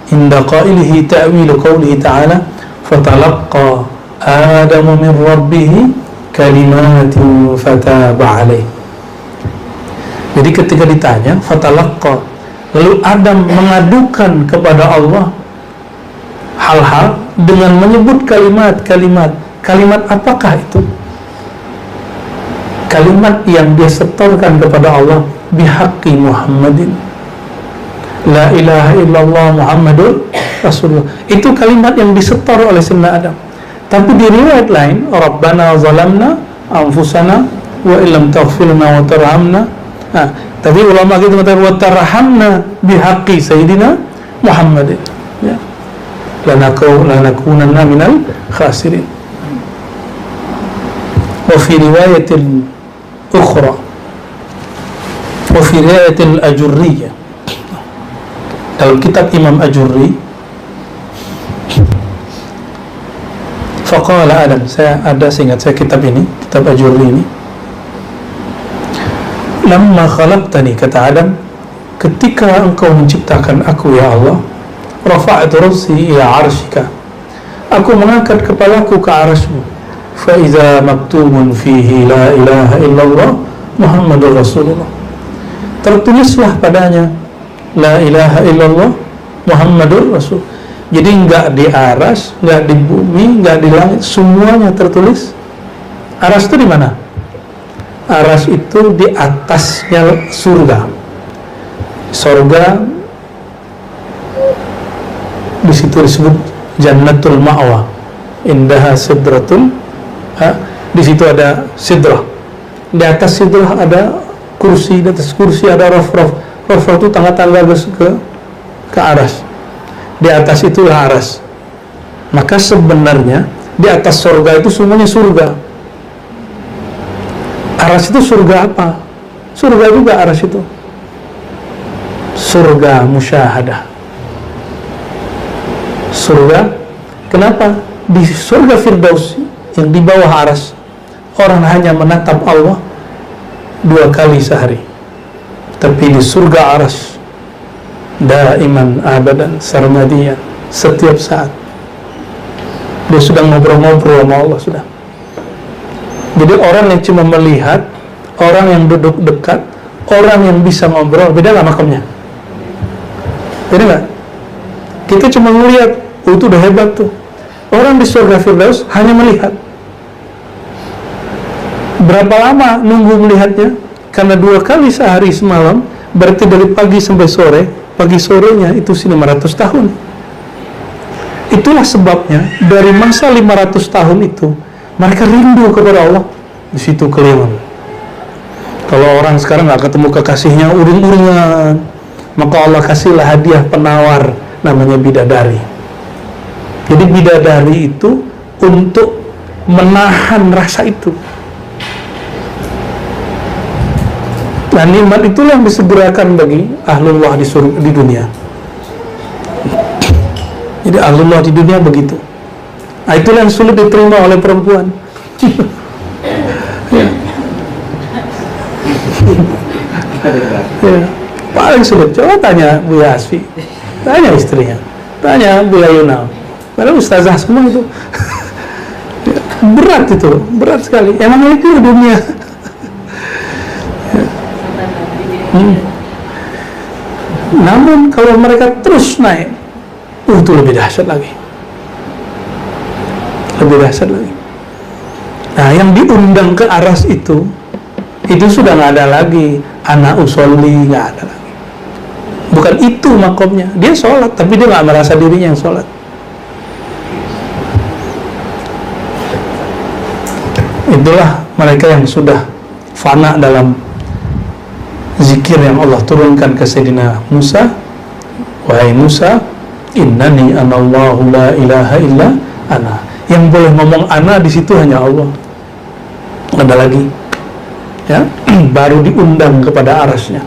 inda qailihi ta'wil qawlihi ta'ala fatalaqqa Adamu min rabbih kalimatin fataba alaih. Jadi ketika ditanya fatalaqqa, lalu Adam mengadukan kepada Allah hal-hal dengan menyebut kalimat-kalimat. Kalimat apakah itu? Kalimat yang dia setorkan kepada Allah, bihaqqi Muhammadin, la ilaha illallah Muhammadur Rasulullah. Itu kalimat yang disetor oleh Sayyidina Adam. Tapi di riwayat lain, Rabbana zalamna anfusana wa illam taghfirna wa tarhamna. Tapi ulama kita mengatakan wa tarhamna bihaqqi Sayyidina Muhammadin. Ya. Lanakunanna minal khasirin. Wa fi riwayatil ukhra, wa fi riwayatil ajurriyah, dalam kitab Imam Ajurri, faqala Adam, saya ada seingat saya kitab ini, kitab Ajurri ini, lamma khalaqtani, kata Adam, ketika engkau menciptakan aku ya Allah, rafa'tu ra'si ila arsyika, aku mengangkat kepalaku ke arasmu, fa idza maktubun fihi la ilaha illallah Muhammadur Rasulullah, tertulislah padanya la ilaha illallah Muhammadur Rasul. Jadi enggak di aras, enggak di bumi, enggak di langit, semuanya tertulis. Aras itu di mana? Aras itu di atasnya surga. Surga di situ disebut Jannatul Ma'wa. Indaha sidratul, di situ ada sidrah. Di atas sidrah ada kursi, di atas kursi ada raf-raf. Raf-raf itu tangga-tangga ke aras. Di atas itulah aras. Maka sebenarnya di atas surga itu semuanya surga. Aras itu surga apa? Surga juga aras itu. Surga musyahadah. surga. Kenapa? Di surga Firdaus yang di bawah aras, orang hanya menatap Allah 2 kali sehari. Tapi di surga aras, daiman abadan sarmadiyan, setiap saat dia sudah ngobrol-ngobrol sama Allah sudah. Jadi orang yang cuma melihat, orang yang duduk dekat, orang yang bisa ngobrol, beda nggak makamnya? Beda nggak? Kita cuma melihat, oh itu udah hebat tuh. Orang di surga Firdaus hanya melihat. Berapa lama nunggu melihatnya? Karena 2 kali sehari semalam, berarti dari pagi sampai sore. Pagi sorenya itu 500 tahun. Itulah sebabnya dari masa 500 tahun itu mereka rindu kepada Allah. Di situ keliling. Kalau orang sekarang nggak ketemu kekasihnya uring-uringan, maka Allah kasihlah hadiah penawar namanya bidadari. Jadi bidadari itu untuk menahan rasa itu. Nah, nikmat itulah yang disegerakan bagi ahlullah di dunia. Jadi ahlullah di dunia begitu. Nah, itulah yang sulit diterima oleh perempuan. Ya. Ya. Paling sulit. Coba tanya Bu Yasfi, tanya istrinya, tanya Bu Yuna. Padahal ustazah semua itu. Ya. Berat itu, berat sekali. Emang itu dunia. Namun kalau mereka terus naik, itu lebih dahsyat lagi. Lebih dahsyat lagi. Nah, yang diundang ke aras itu sudah nggak ada lagi anak usolli, nggak ada lagi. Bukan itu makomnya. Dia sholat, tapi dia nggak merasa dirinya yang sholat. Itulah mereka yang sudah fana dalam zikir yang Allah turunkan ke Sayyidina Musa. Wahai Musa, innani anallahu la ilaha illa ana. Yang boleh ngomong ana di situ hanya Allah. Nggak ada lagi. Ya, baru diundang kepada arasnya.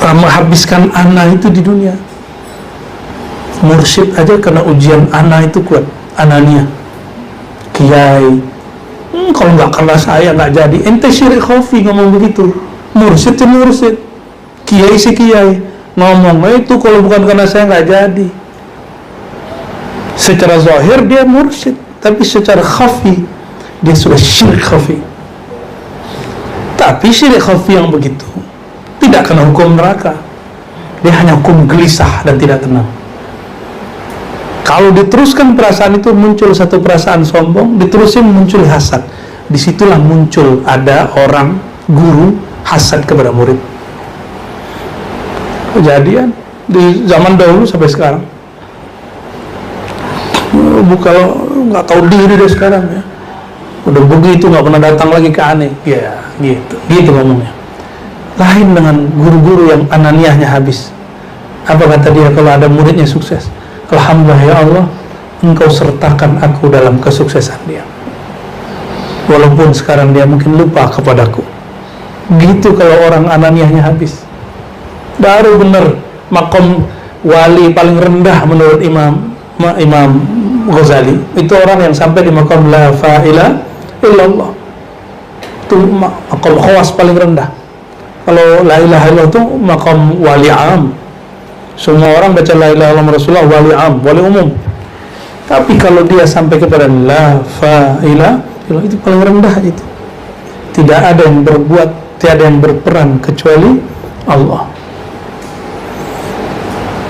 Menghabiskan ana itu di dunia. Mursyid aja kena ujian ana itu kuat. Anania. Kiai. Kalau nggak kena saya nggak jadi. Ente syirik khafi ngomong begitu. Mursyid itu mursyid, kiai si kiai ngomong itu kalau bukan karena saya nggak jadi. Secara zahir dia mursyid, tapi secara khafi dia sudah syirik khafi. Tapi syirik khafi yang begitu tidak kena hukum neraka. Dia hanya hukum gelisah dan tidak tenang. Kalau diteruskan perasaan itu muncul satu perasaan sombong, diterusin muncul hasad. Disitulah muncul ada orang guru hasad kepada murid. Kejadian di zaman dahulu sampai sekarang. Kalau nggak tahu diri deh sekarang ya. Udah begitu nggak pernah datang lagi ke aneh. Ya gitu ngomongnya. Lain dengan guru-guru yang ananiahnya habis. Apa kata dia kalau ada muridnya sukses? Alhamdulillah ya Allah, Engkau sertakan aku dalam kesuksesan dia. Walaupun sekarang dia mungkin lupa kepadaku. Gitu kalau orang ananiahnya habis. Baru benar makom wali paling rendah menurut Imam Ghazali. Itu orang yang sampai di makom la ilaha illallah. Itu makom khawas paling rendah. Kalau la ilaha illallah itu makom wali am. Semua orang baca la ilaha illallah Rasulullah wali am, wali umum. Tapi kalau dia sampai kepada la ilaha illallah, itu paling rendah itu. Tidak ada yang berbuat, tidak ada yang berperan kecuali Allah.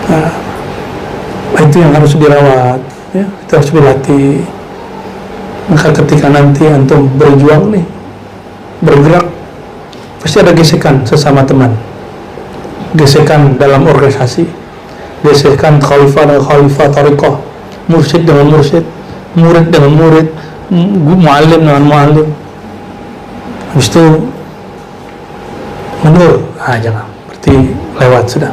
Nah, itu yang harus dirawat, ya, itu harus dilatih. Maka ketika nanti antum berjuang nih, bergerak, pasti ada gesekan sesama teman, gesekan dalam organisasi, gesekan khalifah dengan khalifah tariqah, mursyid dengan mursyid, murid dengan murid, muallim dengan muallim. Habis itu mundur, jangan, berarti lewat sudah.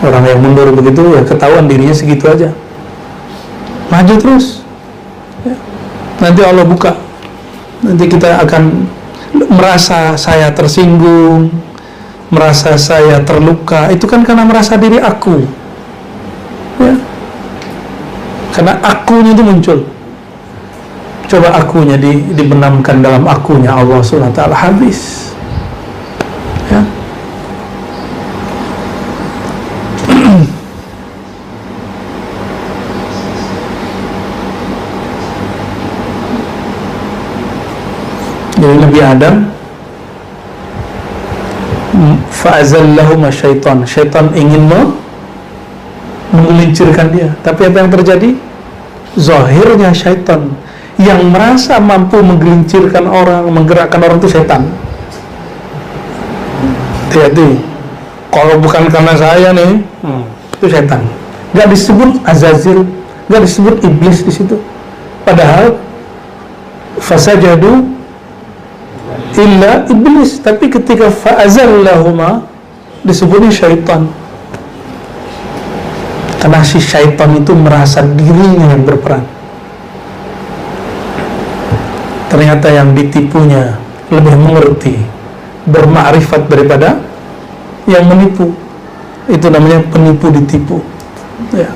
Orang yang mundur begitu ya ketahuan dirinya segitu aja. Maju terus, ya. Nanti Allah buka. Nanti kita akan merasa saya tersinggung, merasa saya terluka. Itu kan karena merasa diri aku. Karena akunya itu muncul. Coba akunya dibenamkan dalam akunya Allah Subhanahu wa taala, habis. Ya. Jadi Nabi Adam fa'azallahuma syaitan. Syaitan ingin menggelincirkan dia. Tapi apa yang terjadi? Zahirnya syaitan yang merasa mampu menggelincirkan orang, menggerakkan orang itu syaitan. Hati-hati. Kalau bukan karena saya nih, itu syaitan. Gak disebut Azazil, gak disebut iblis di situ. Padahal fasajadu illa iblis, tapi ketika fa'azallahuma disebutnya syaitan. Karena si syaitan itu merasa dirinya yang berperan. Ternyata yang ditipunya lebih mengerti, bermakrifat daripada yang menipu. Itu namanya penipu ditipu. Ya.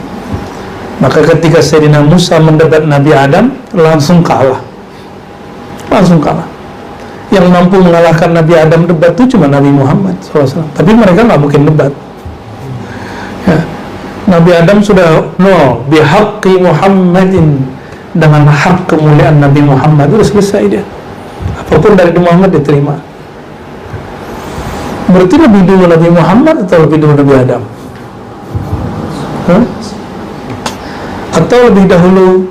Maka ketika Sayyidina Musa mendebat Nabi Adam, langsung kalah. Langsung kalah. Yang mampu mengalahkan Nabi Adam debat itu cuma Nabi Muhammad SAW. Tapi mereka nggak mungkin debat. Ya. Nabi Adam sudah bihaqqi Muhammadin, dengan hak kemuliaan Nabi Muhammad, sudah selesai dia. Apapun dari Muhammad diterima. Berarti lebih dulu Nabi Muhammad atau lebih dulu Nabi Adam? Atau lebih dahulu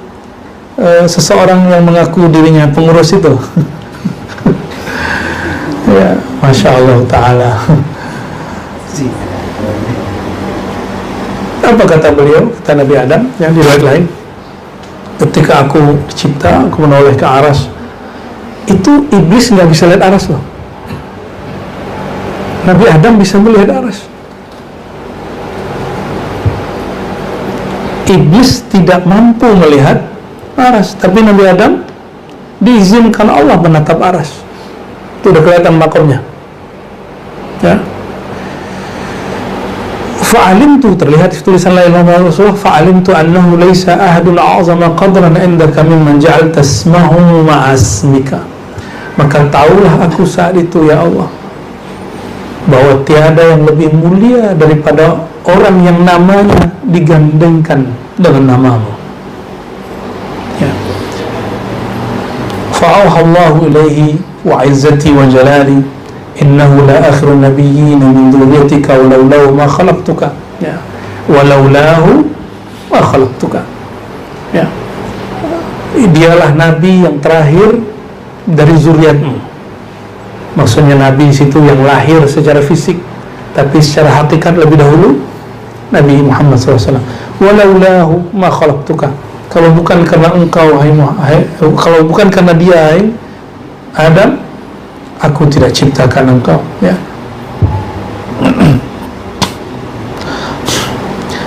seseorang yang mengaku dirinya pengurus itu? Ya, Masya Allah Ta'ala. Apa kata beliau, kata Nabi Adam yang di riwayat lain, ketika aku dicipta, aku menoleh ke aras, itu iblis nggak bisa lihat aras loh. Nabi Adam bisa melihat aras. Iblis tidak mampu melihat aras, tapi Nabi Adam diizinkan Allah menatap aras. Itu udah kelihatan makomnya. Ya. Fa'alimtu, terlihat di tulisan lain Rasulullah, fa'alimtu annahu laysa ahadun a'zama qadran indaka mimman ja'alta ismahu ma'asmika. Maka taulah aku saat itu ya Allah, bahwa tiada yang lebih mulia daripada orang yang namanya digandengkan dengan namamu. Ya. Fa'auhallahu ilaihi wa izzati wa jalali innahu la akhirun nabiyyin min dhurriyyatika walaulahu ma khalaqtuka. Ya. Walaulahu ma khalaqtuka. Ya. Dialah nabi yang terakhir dari zuriatmu. Maksudnya nabi situ yang lahir secara fisik, tapi secara hakikat lebih dahulu Nabi Muhammad SAW. Walaulahu ma khalaqtuka. Kalau bukan karena engkau, kalau bukan karena dia, Adam, aku tidak ciptakan engkau. Ya.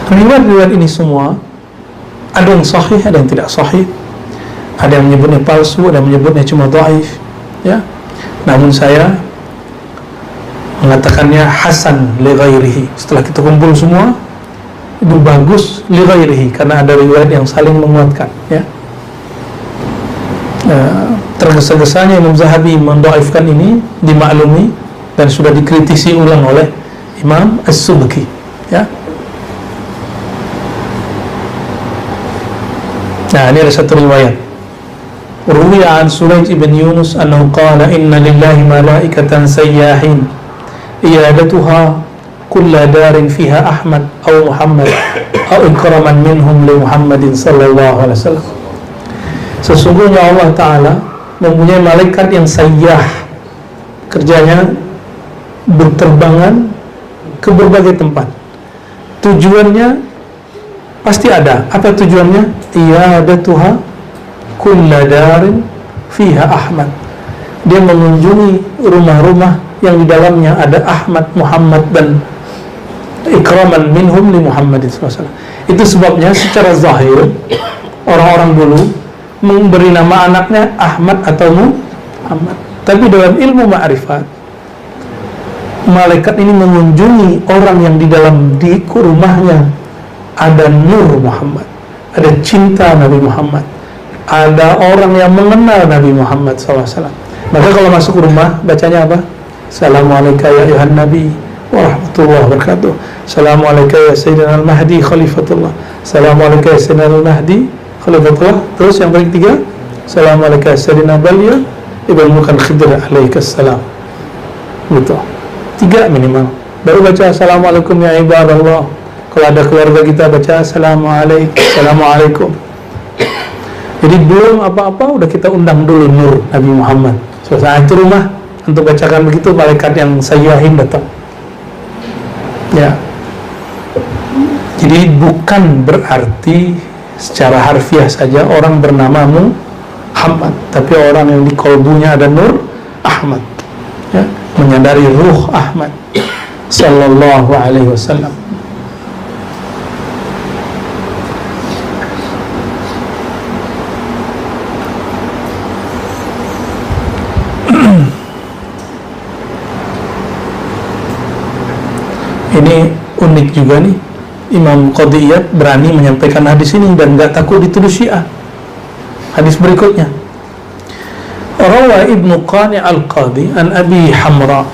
Riwayat-riwayat ini semua ada yang sahih, ada yang tidak sahih. Ada yang menyebutnya palsu, ada yang menyebutnya cuma dhaif. Ya. Namun saya mengatakannya hasan li ghairihi. Setelah kita kumpul semua, itu bagus li ghairihi, karena ada riwayat yang saling menguatkan. Ya. Tergesa-gesanya Imam Zahabi mendhaifkan ini dimaklumi dan sudah dikritisi ulang oleh Imam As-Subki. Ya. Nah, ini ada satu riwayat. Ruwiya an Sulaij ibn Yunus annahu qala inna lillahi malaikatan sayyahin iyadatuha kulla darin fiha Ahmad aw Muhammad aw ikraman minhum li Muhammadin sallallahu alaihi wasallam. Sesungguhnya Allah Ta'ala mempunyai malaikat yang sayyah, kerjanya berterbangan ke berbagai tempat. Tujuannya pasti ada. Apa tujuannya? Iyadatuha kulla darin fiha Ahmad. Dia mengunjungi rumah-rumah yang di dalamnya ada Ahmad, Muhammad, dan ikraman minhum li Muhammadin SAW. Itu sebabnya secara zahir orang-orang dulu memberi nama anaknya Ahmad atau Muhammad. Tapi dalam ilmu ma'rifat, malaikat ini mengunjungi orang yang di dalam rumahnya ada nur Muhammad, ada cinta Nabi Muhammad, ada orang yang mengenal Nabi Muhammad SAW. Maka kalau masuk rumah bacanya apa? Assalamualaikum ya ayuhan Nabi warahmatullahi wabarakatuh. Assalamualaikum ya Sayyidina al-Mahdi Khalifatullah. Assalamualaikum ya Sayyidina al-Mahdi Khalifatullah. Terus yang paling ketiga, Assalamualaikum ya Sayyidina Balya Ibn Mukan Khidr alaikassalam. Gitu. 3 minimal. Baru baca Assalamualaikum ya ibadallah. Kalau ada keluarga kita baca Assalamualaikum, Assalamualaikum. Jadi belum apa-apa udah kita undang dulu nur Nabi Muhammad. Saat itu rumah untuk bacakan begitu, malaikat yang sayyahin datang. Ya. Jadi bukan berarti secara harfiah saja orang bernama Muhammad, tapi orang yang di kolbunya ada nur Ahmad. Ya, menyadari ruh Ahmad sallallahu alaihi wasallam. Ini unik juga nih, Imam Qadiyat berani menyampaikan hadis ini dan gak takut dituduh Syiah. Hadis berikutnya, Rawa Ibnu Qani Al-Qadi an Abi Hamra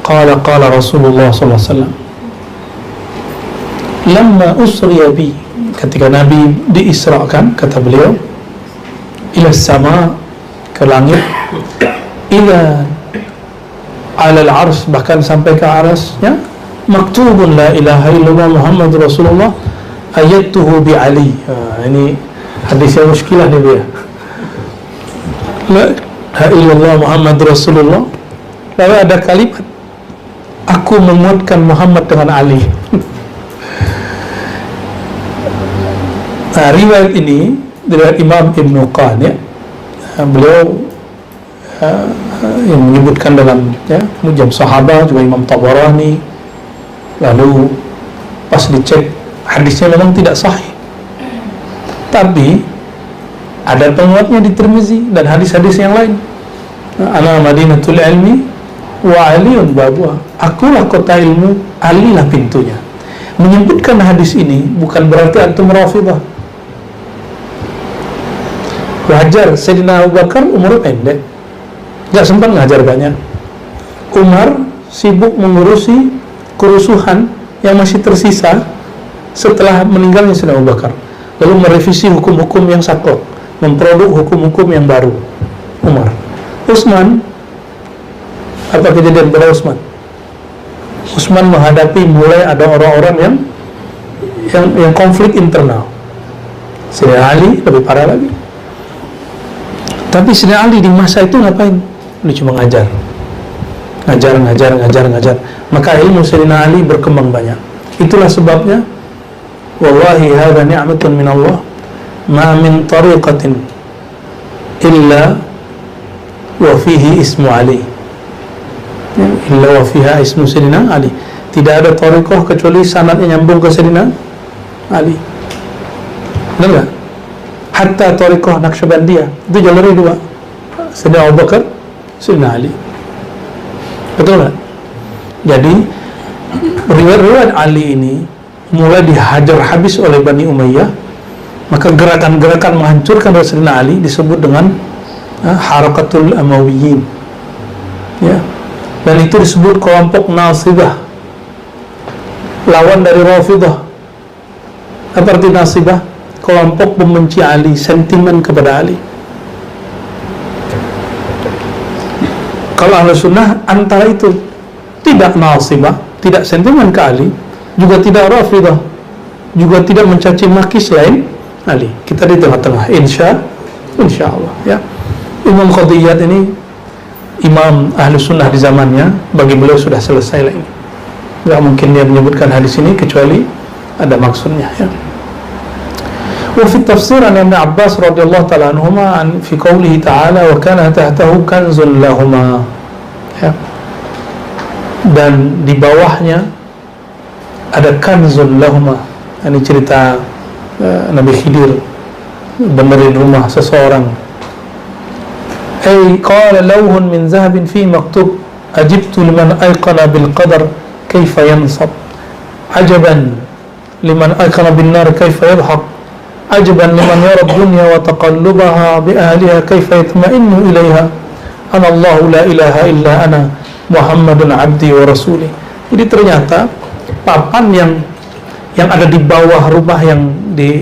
qala qala Rasulullah sallallahu alaihi wasallam lamma usriya bi, ketika Nabi diisrakan, kata beliau, ila sama, ke langit, ila alal ars, bahkan sampai ke arasnya, maktubun la ilaha illallah Muhammad Rasulullah ayatuhu bi Ali. Ini hadis yang muskilah nih dia. La ilaha illallah Muhammad Rasulullah, lalu ada kalimat, aku menguatkan Muhammad dengan Ali. Nah, riwayat ini dari Imam Ibnu Qani, beliau yang menyebutkan dalam Mujam Sahabah, juga Imam Tabarani. Lalu pas dicek hadisnya memang tidak sahih, tapi ada penguatnya di Tirmizi dan hadis-hadis yang lain. Ana Madinatul Ilmi wa Aliun babuha, akulah kota ilmu, Ali lah pintunya. Menyebutkan hadis ini bukan berarti antum Rafidah. Wajar Sayyidina Abu Bakar umur pendek, gak sempat ngajar banyak. Umar sibuk mengurusi kerusuhan yang masih tersisa setelah meninggalnya Sayyidina Abu Bakar, lalu merevisi hukum-hukum yang saklek, memproduk hukum-hukum yang baru. Umar. Utsman, apa kejadian pada Utsman? Utsman menghadapi mulai ada orang-orang yang konflik internal. Sayyidina Ali lebih parah lagi. Tapi Sayyidina Ali di masa itu ngapain? Dia cuma ngajar. Maka ilmu Sayyidina Ali berkembang banyak. Itulah sebabnya, wallahi hadza ni'matun min Allah, ma min tariqatin illa wa fihi ismu Ali, illa wa fiha ismu Sayyidina Ali. Tidak ada tariqah kecuali sanadnya nyambung ke Sayyidina Ali. Benar enggak? Hatta tariqah Naqsyabandiyah itu jalurnya 2, Sayyidina Abu Bakar, Sayyidina Ali. Betul nggak? Jadi riwayat Ali ini mulai dihajar habis oleh Bani Umayyah, maka gerakan-gerakan menghancurkan Sayyidina Ali disebut dengan Harakatul Amawiyyin, ya. Dan itu disebut kelompok Nasibah, lawan dari Rafidah. Apa arti Nasibah? Kelompok pembenci Ali, sentimen kepada Ali. Kalau Ahlu Sunnah antara itu, tidak Nasibah, tidak sentimen ke Ali, juga tidak Rafidah, juga tidak mencaci maki selain Ali. Kita di tengah-tengah, insya Allah, ya. Imam Qadiyat ini imam Ahlu Sunnah di zamannya, bagi beliau sudah selesai lah ini. Gak mungkin dia menyebutkan hadis ini kecuali ada maksudnya, ya. Wa fi tafsir an Ibn Abbas radhiyallahu ta'ala anhuma fi qawlihi ta'ala wa kana tahtahu kanzun lahuma, ya. Dan di bawahnya ada kanzun lahuma. Ini cerita Nabi Khidir benerin rumah seseorang. Ay qala lawhun min zahabin fi maktub ajibtu liman ayqana bil qadar kaifa yansab ajaban liman ayqana bin nar kaifa yadhhak ajaban liman yara dunya wa taqallubaha bi ahliha kaifa yatma'innu ilaiha anallahu la ilaha illa ana Muhammadun abdi wa rasuli. Jadi ternyata papan yang ada di bawah rumah yang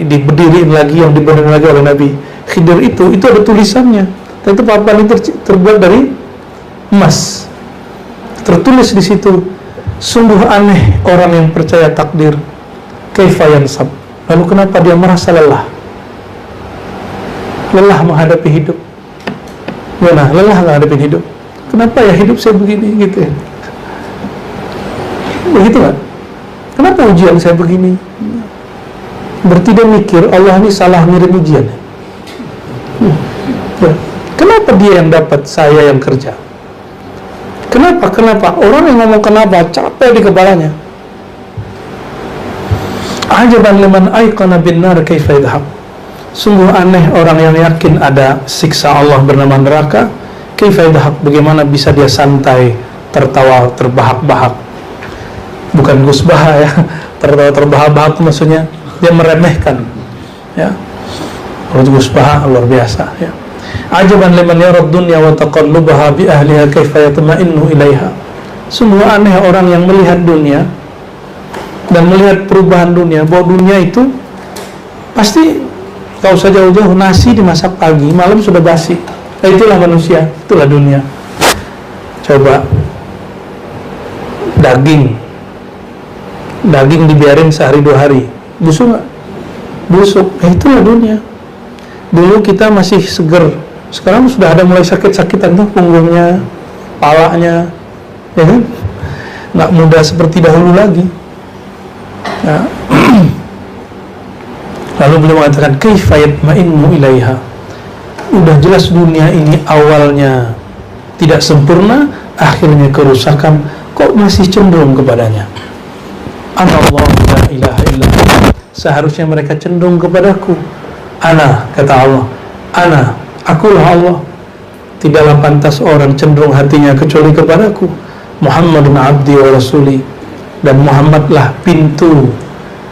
diberdiriin lagi, yang dibangun lagi oleh Nabi Khidir itu ada tulisannya. Dan itu papan itu terbuat dari emas. Tertulis di situ, sungguh aneh orang yang percaya takdir. Kaifa yansab. Lalu kenapa dia merasa lelah? Lelah menghadapi hidup. Mana lelah menghadapi hidup? Kenapa ya hidup saya begini gitu ya? Begitu kan? Kenapa ujian saya begini? Berarti dia mikir Allah ini salah ngirim ujian. Ya. Kenapa dia yang dapat, saya yang kerja? Kenapa? Orang yang ngomong kenapa capek di kepalanya. Ajaban liman aiqana bin nar kaifa yadhhab. Sungguh aneh orang yang yakin ada siksa Allah bernama neraka. Kaifa yadhhab, bagaimana bisa dia santai, tertawa terbahak-bahak. Bukan gusbah ya, tertawa terbahak-bahak maksudnya dia meremehkan. Ya. Kalau gusbah luar biasa ya. Ajaban liman yara dunya wa taqallubaha bi ahliha kaifa yatma'innu ilaiha. Sungguh aneh orang yang melihat dunia dan melihat perubahan dunia, bahwa dunia itu pasti kau usah jauh-jauh, nasi dimasak pagi, malam sudah basi. Itulah manusia, itulah dunia. Coba daging dibiarin sehari 2 hari, busuk nggak? Busuk. Itulah dunia. Dulu kita masih seger, sekarang sudah ada mulai sakit-sakitan tuh punggungnya, palanya, ya kan? Nggak mudah seperti dahulu lagi. Nah. Lalu beliau mengatakan kaifa yatma'innu ilaiha. Udah jelas dunia ini awalnya tidak sempurna, akhirnya kerusakan, kok masih cenderung kepadanya. Anallahu la ilaha illa ana. Seharusnya mereka cenderung kepadaku. Ana, kata Allah, ana, akulah Allah. Tidaklah pantas orang cenderung hatinya kecuali kepadaku. Muhammadun abdi wa rasuli. Dan Muhammadlah pintu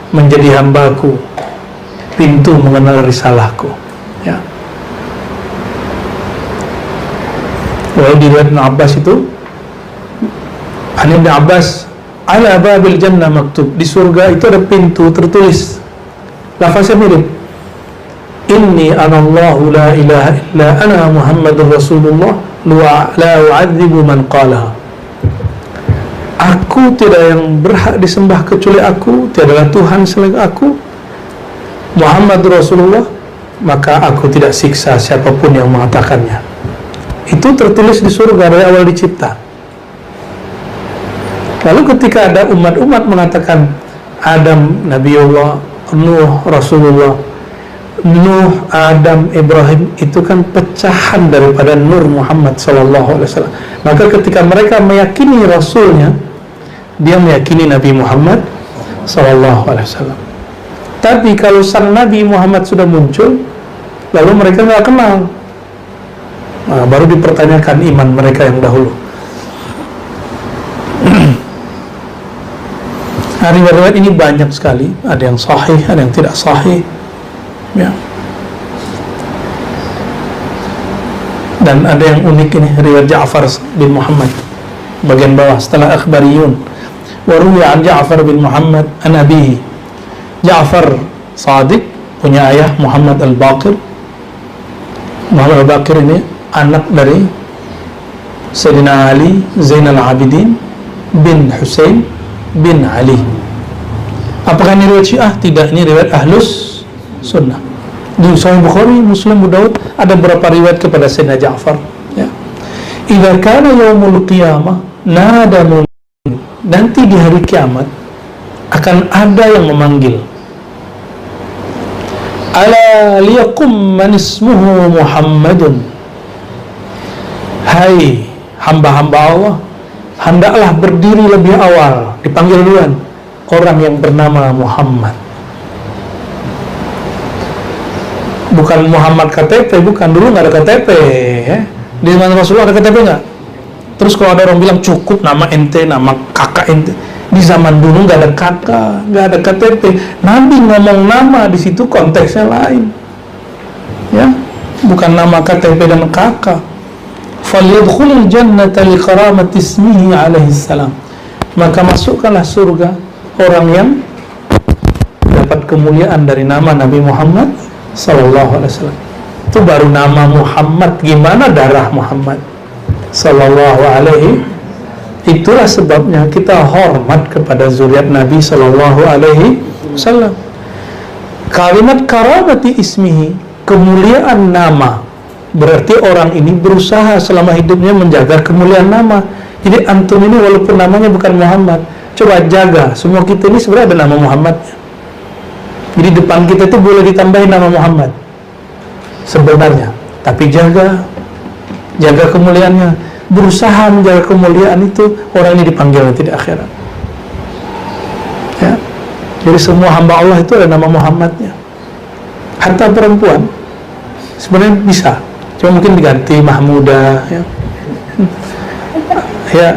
menjadi hambaku, pintu mengenal risalahku. Ya. Lalu di riwayat Ibn Abbas itu, Ibn Abbas, ala babil jannah maktub, di surga itu ada pintu tertulis, lafaznya mirip, inni anallahu la ilaha illa ana Muhammadur Rasulullah la u'adzibu man qalaha. Aku tidak yang berhak disembah kecuali aku, tiadalah Tuhan selain aku, Muhammad Rasulullah, maka aku tidak siksa siapapun yang mengatakannya. Itu tertulis di surga dari awal dicipta. Lalu ketika ada umat-umat mengatakan Adam, Nabiullah, Nuh, Rasulullah, Nuh, Adam, Ibrahim, itu kan pecahan daripada Nur Muhammad SAW. Maka ketika mereka meyakini Rasulnya, dia meyakini Nabi Muhammad SAW. Tapi kalau sang Nabi Muhammad sudah muncul, lalu mereka nggak kenal, nah, baru dipertanyakan iman mereka yang dahulu. Riwayat ini banyak sekali, ada yang sahih, ada yang tidak sahih, ya. Dan ada yang unik ini, riwayat Ja'far bin Muhammad bagian bawah setelah akhbariyun. Waruya an Ja'far bin Muhammad an abihi. Ja'far Sadiq punya ayah Muhammad Al-Baqir. Muhammad Al-Baqir ini anak dari Sayyidina Ali Zainal Abidin bin Husain bin Ali. Apakah ini riwayat Syiah? Tidak, ini riwayat Ahlus Sunnah. Di Sahih Bukhari, Muslim, Abu Daud ada beberapa riwayat kepada Sayyidina Ja'far, ya. Idza kana yaumul qiyamah nada mu'min. Nanti di hari kiamat akan ada yang memanggil, ala liyakum man ismuhu Muhammadun. Hai hamba-hamba Allah, hendaklah berdiri lebih awal, dipanggil duluan orang yang bernama Muhammad. Bukan Muhammad KTP, bukan, dulu nggak ada KTP, ya. Di zaman Rasulullah ada KTP nggak? Terus kalau ada orang bilang cukup nama ente, nama kakak ente, Di zaman dulu nggak ada KK, nggak ada KTP. Nabi ngomong nama di situ konteksnya lain, ya, bukan nama KTP dan KK. Falyadkhulul jannata liqaramati ismihi alaihi salam. Maka masukkanlah surga orang yang dapat kemuliaan dari nama Nabi Muhammad sallallahu alaihi wasallam. Itu baru nama Muhammad, gimana darah Muhammad sallallahu alaihi. Itulah sebabnya kita hormat kepada zuriat Nabi sallallahu alaihi wasallam. Kalimat karamati ismihi, kemuliaan nama, berarti orang ini berusaha selama hidupnya menjaga kemuliaan nama. Jadi antum ini walaupun namanya bukan Muhammad, coba jaga. Semua kita ini sebenarnya ada nama Muhammadnya. Jadi depan kita itu boleh ditambahin nama Muhammad sebenarnya, tapi jaga kemuliaannya, berusaha menjaga kemuliaan itu. Orang ini dipanggil nanti di akhirat, ya. Jadi semua hamba Allah itu ada nama Muhammadnya. Hatta perempuan sebenarnya bisa, cuma mungkin diganti Mahmudah, ya. Ya,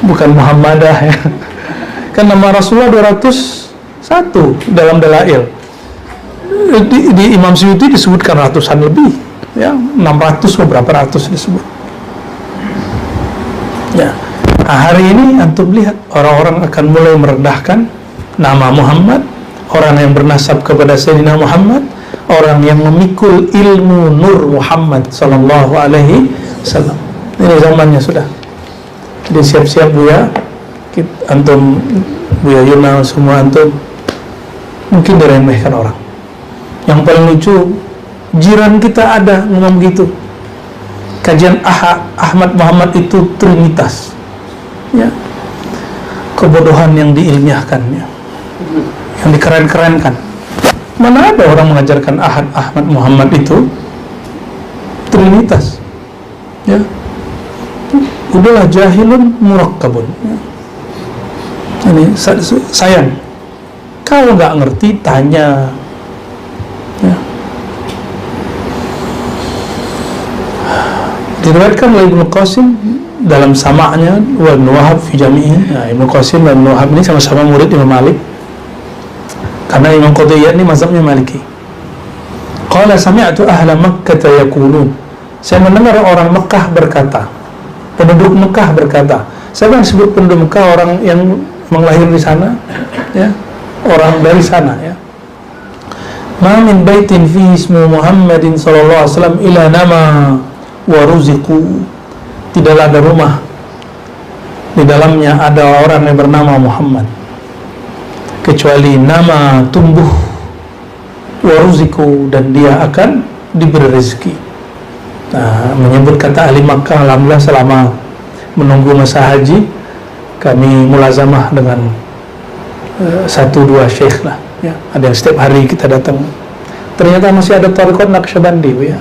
bukan Muhammadah, ya. Kan nama Rasulullah 201 dalam dalail. Di Imam Suyuti disebutkan ratusan lebih, ya, 600 beberapa ratus disebut. Ya, nah, hari ini antum lihat orang-orang akan mulai merendahkan nama Muhammad, orang yang bernasab kepada Sayyidina Muhammad, orang yang memikul ilmu Nur Muhammad sallallahu alaihi wasallam. Ini zamannya sudah. Jadi siap-siap Buya, antum, Buya Yunal, semua antum mungkin diremehkan orang. Yang paling lucu, jiran kita ada ngomong gitu, kajian Ahmad Muhammad itu Trinitas, ya, kebodohan yang diilmiahkan, ya, yang dikeren-kerenkan. Mana ada orang mengajarkan Ahmad Muhammad itu Trinitas, ya. Udahlah, jahilun murakkabun, ya. Ini sayang, kalau nggak ngerti tanya, ya. Diriwayatkan oleh Ibnu Qasim dalam sama'nya wa Ibnu Wahab fi jami'i. Nah, Ibnu Qasim dan Ibnu Wahab ini sama-sama murid Imam Malik, karena Imam Qudiyat ini mazhabnya Maliki. Qala sami'tu ahla Makkah yaqulun, saya mendengar orang Mekah berkata, penduduk Mekah berkata. Saya sebut penduduk Mekah orang yang lahir di sana, ya, orang dari sana, ya. Ma min baitin fi ismu Muhammadin sallallahu alaihi wasallam ila nama wa ruziqu. Tidaklah ada rumah di dalamnya ada orang yang bernama Muhammad kecuali nama tumbuh, wa ruziqu, dan dia akan diberi rezeki. Nah, menyebut kata ahli Makkah, alhamdulillah selama menunggu masa haji kami mulazamah dengan 1-2 syekh lah, ya. Ada yang setiap hari kita datang. Ternyata masih ada tariqat Naqsyabandi, ya.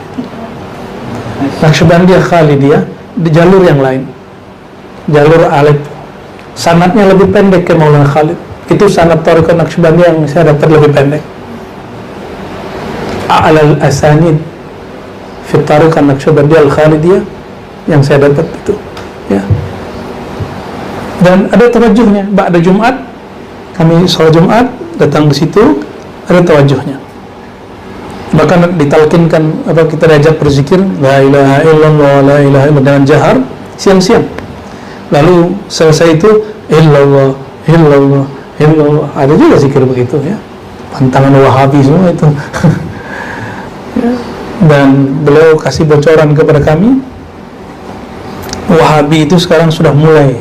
Naqsyabandiyah Khalidiyah di jalur yang lain, jalur Aleppo. Sanadnya lebih pendek ke Maulana Khalid. Itu sanad tariqat Naqsyabandiyah yang saya dapat lebih pendek. A'lal asanid fi tariqat Naqsyabandiyah Al-Khalidiyah yang saya dapat itu, ya. Dan ada tawajuhnya. Ba'da Jumat kami sholat Jumat datang ke situ, ada tawajuhnya. Bahkan ditalkinkan, kita diajak berzikir la ilaha illallah la ilaha illallah dengan jahar siang-siang. Lalu selesai itu illallah illallah illallah. Ada juga zikir begitu, ya. Pantangan Wahabi semua itu. Ya. Dan beliau kasih bocoran kepada kami, Wahabi itu sekarang sudah mulai,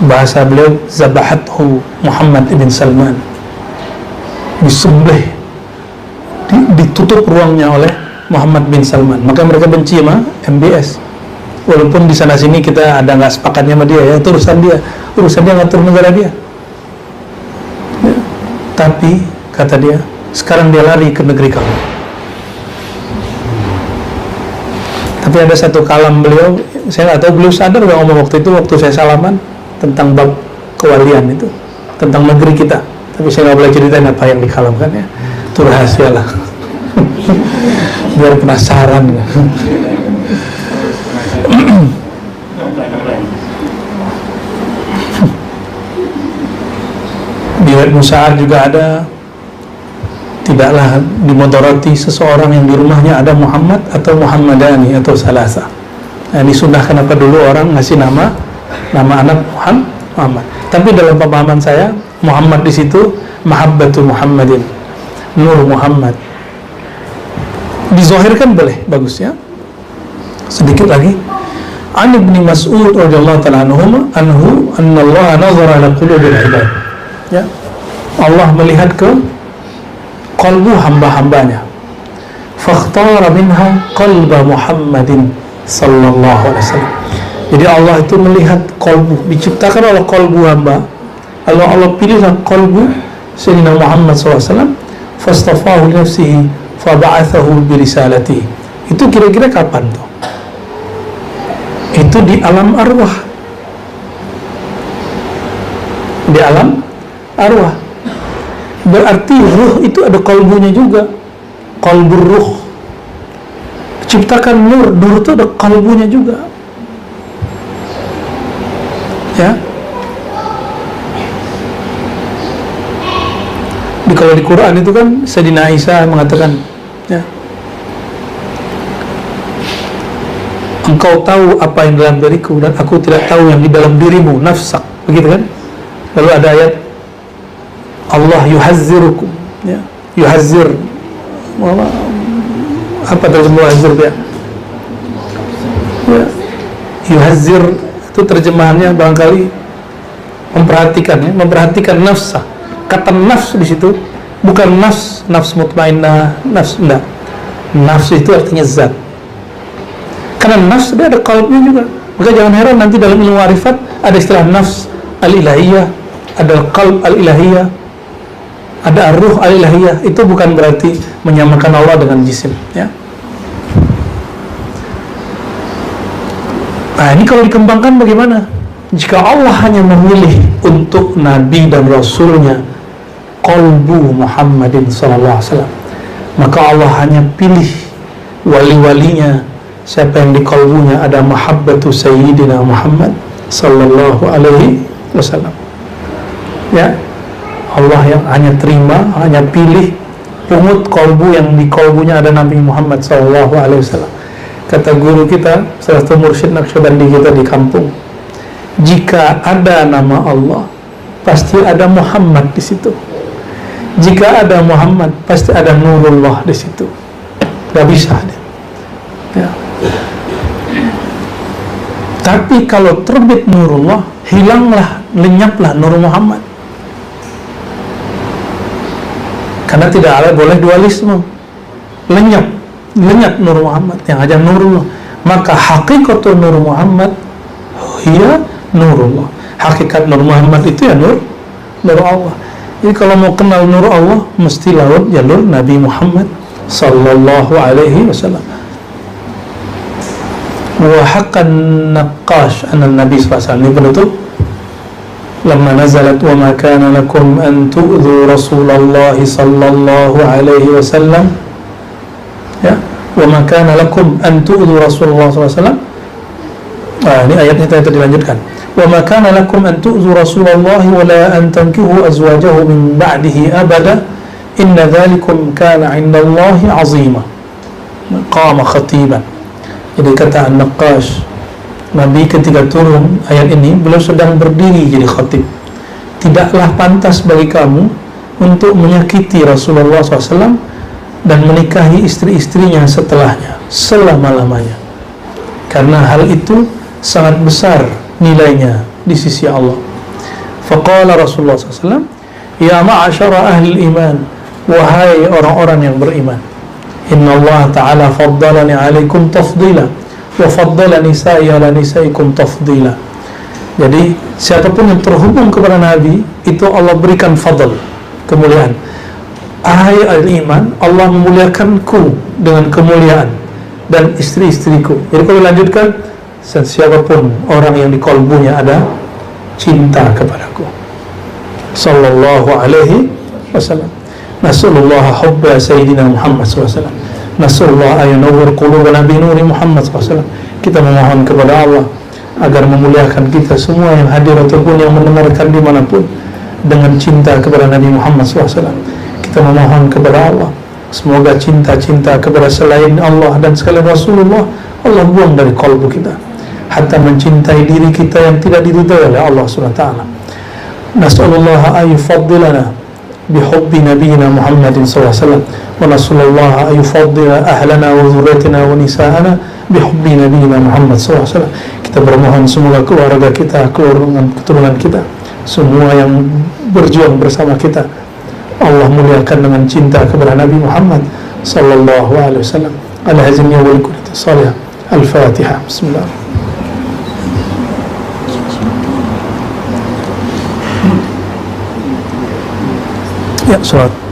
bahasa beliau, zabahathu Muhammad ibn Salman, disembelih, ditutup ruangnya oleh Muhammad bin Salman. Maka mereka benci sama MBS, walaupun di sana sini kita ada nggak sepakatnya sama dia, ya, itu urusan dia ngatur negara dia, ya. Tapi kata dia, sekarang dia lari ke negeri kamu. Tapi ada satu kalam beliau, saya nggak tahu beliau sadar nggak ngomong waktu itu, waktu saya salaman, tentang bab kewalian itu, tentang negeri kita. Tapi saya nggak boleh ceritain apa yang dikalamkan, ya. Itu rahasia lah. Biar penasaran. riwayat Musa'ad juga ada, tidaklah dimodoroti seseorang yang di rumahnya ada Muhammad atau Muhammadani atau salasa. Nah, disunahkan apa dulu orang ngasih nama anak Muhammad. Tapi dalam pemahaman saya, Muhammad di situ mahabbatu Muhammadin, nur Muhammad. Dizahirkan boleh, bagus ya. Sedikit lagi. An Ibnu Mas'ud radhiyallahu ta'ala anhu anna Allah nazara ala qulubil ibad. Ya. Allah melihat ke qalbu hamba-hambanya. Fakhtara minha qalba Muhammadin sallallahu alaihi wasallam. Jadi Allah itu melihat qalbu, diciptakan oleh qalbu hamba. Allah pilihlah qalbu Sayyidina Muhammad sallallahu alaihi wasallam, fastafahu li nafsihi faba'athahu bi risalatihi. Itu kira-kira kapan tuh? Itu di alam arwah. Di alam arwah. Berarti ruh itu ada qalbunya juga. Qalbur ruh. Ciptakan nur itu ada qalbunya juga. Ya. Kalau di Quran itu kan Sayyidina Isa mengatakan, ya, engkau tahu apa yang dalam diriku dan aku tidak tahu yang di dalam dirimu, nafsak, begitu kan? Lalu ada ayat Allah yuhazzirukum, ya, yuhazzir, apa terjemah yuhazzir ya? Ya, yuhazzir itu terjemahannya barangkali memperhatikan, ya, memperhatikan nafsa. Kata nafs di situ bukan nafs mutmainnah, enggak. Nafs itu artinya zat. Karena nafs dia ada qalbnya juga. Maka jangan heran nanti dalam ilmu arifat ada istilah nafs al-ilahiyah, ada qalb al-ilahiyah, ada ar-ruh al-ilahiyah. Itu bukan berarti menyamakan Allah dengan jisim, ya. Nah, ini kalau dikembangkan bagaimana? Jika Allah hanya memilih untuk Nabi dan Rasulnya qalbu Muhammadin sallallahu alaihi wasallam, maka Allah hanya pilih wali-walinya, siapa yang di qalbunya ada mahabbatu Sayyidina Muhammad sallallahu alaihi wasallam. Ya, Allah yang hanya terima, hanya pilih pungut qalbu yang di qalbunya ada Nabi Muhammad sallallahu alaihi wasallam. Kata guru kita, salah satu mursyid Naqsyabandi kita di kampung, jika ada nama Allah, pasti ada Muhammad di situ. Jika ada Muhammad, pasti ada Nurullah di situ. Gak bisa deh. Ya. Tapi kalau terbit Nurullah, hilanglah, lenyaplah Nur Muhammad. Karena tidak ada boleh dualisme. Lenyap Nur Muhammad, yang ada Nurullah. Maka hakikatul Nur Muhammad hiya Nurullah. Hakikat Nur Muhammad itu ya Nur Allah. Jadi kalau mau kenal Nur Allah, mesti lewat jalur Nabi Muhammad sallallahu alaihi wasallam. Wa haqqan naqash an Nabi sallallahu alaihi wasallam. Ini penutup. Lamma nazalat wa ma kana lakum an tu'dhu Rasulullah sallallahu alaihi wasallam. Ya, wa ma kana lakum an tu'dhu Rasulullah sallallahu alaihi wasallam. Ini ayatnya tadi dilanjutkan. Wa ma kana lakum an tu'dhu Rasulullah wa la an tankihu azwajahu min ba'dihi abada inna dhalikum kana 'inda Allahi 'azima. Qama khatiban. Jadi kata An-Naqash, Nabi ketika turun ayat ini beliau sedang berdiri jadi khatib. Tidaklah pantas bagi kamu untuk menyakiti Rasulullah SAW dan menikahi istri-istrinya setelahnya selama-lamanya, karena hal itu sangat besar nilainya di sisi Allah. Faqala Rasulullah SAW, ya ma'asyara ahli iman, wahai orang-orang yang beriman, inna Allah ta'ala faddalani alaikum tafdila wa faddala nisa'i ala nisa'ikum tafdila. Jadi siapapun yang terhubung kepada Nabi itu Allah berikan fadl, kemuliaan. Ahai ahli iman, Allah memuliakanku dengan kemuliaan dan istri-istriku. Jadi kalau dilanjutkan, siapapun orang yang di qalbunya ada cinta kepadaku sallallahu alaihi wasallam. Nasallallahu hubba sayyidina Muhammad sallallahu alaihi wasallam. Nasallallahu ayunawwir qulubana bi nuri Muhammad sallallahu alaihi wasallam. Kita memohon kepada Allah agar memuliakan kita semua yang hadir ataupun yang mendengarkan dimanapun dengan cinta kepada Nabi Muhammad SAW. Kita memohon kepada Allah, semoga cinta-cinta kepada selain Allah dan sekalian Rasulullah Allah buang dari kalbu kita, hatta mencintai diri kita yang tidak diridhai oleh Allah SWT. Nas'alullah ayufaddilana bihubbi nabiyina Muhammadin SAW, wa nas'alullah ayufaddila ahlana wa dhurriyyatina wa nisa'ana bihubbi nabiyina Muhammad SAW. Kita bermohon semoga keluarga kita, keturunan kita, semua yang berjuang bersama kita, Allah muliakan dengan cinta kepada Nabi Muhammad sallallahu alaihi wasallam. Ala hazmiya wal kullati salih. Al-Fatihah. Bismillah. Ya, salat.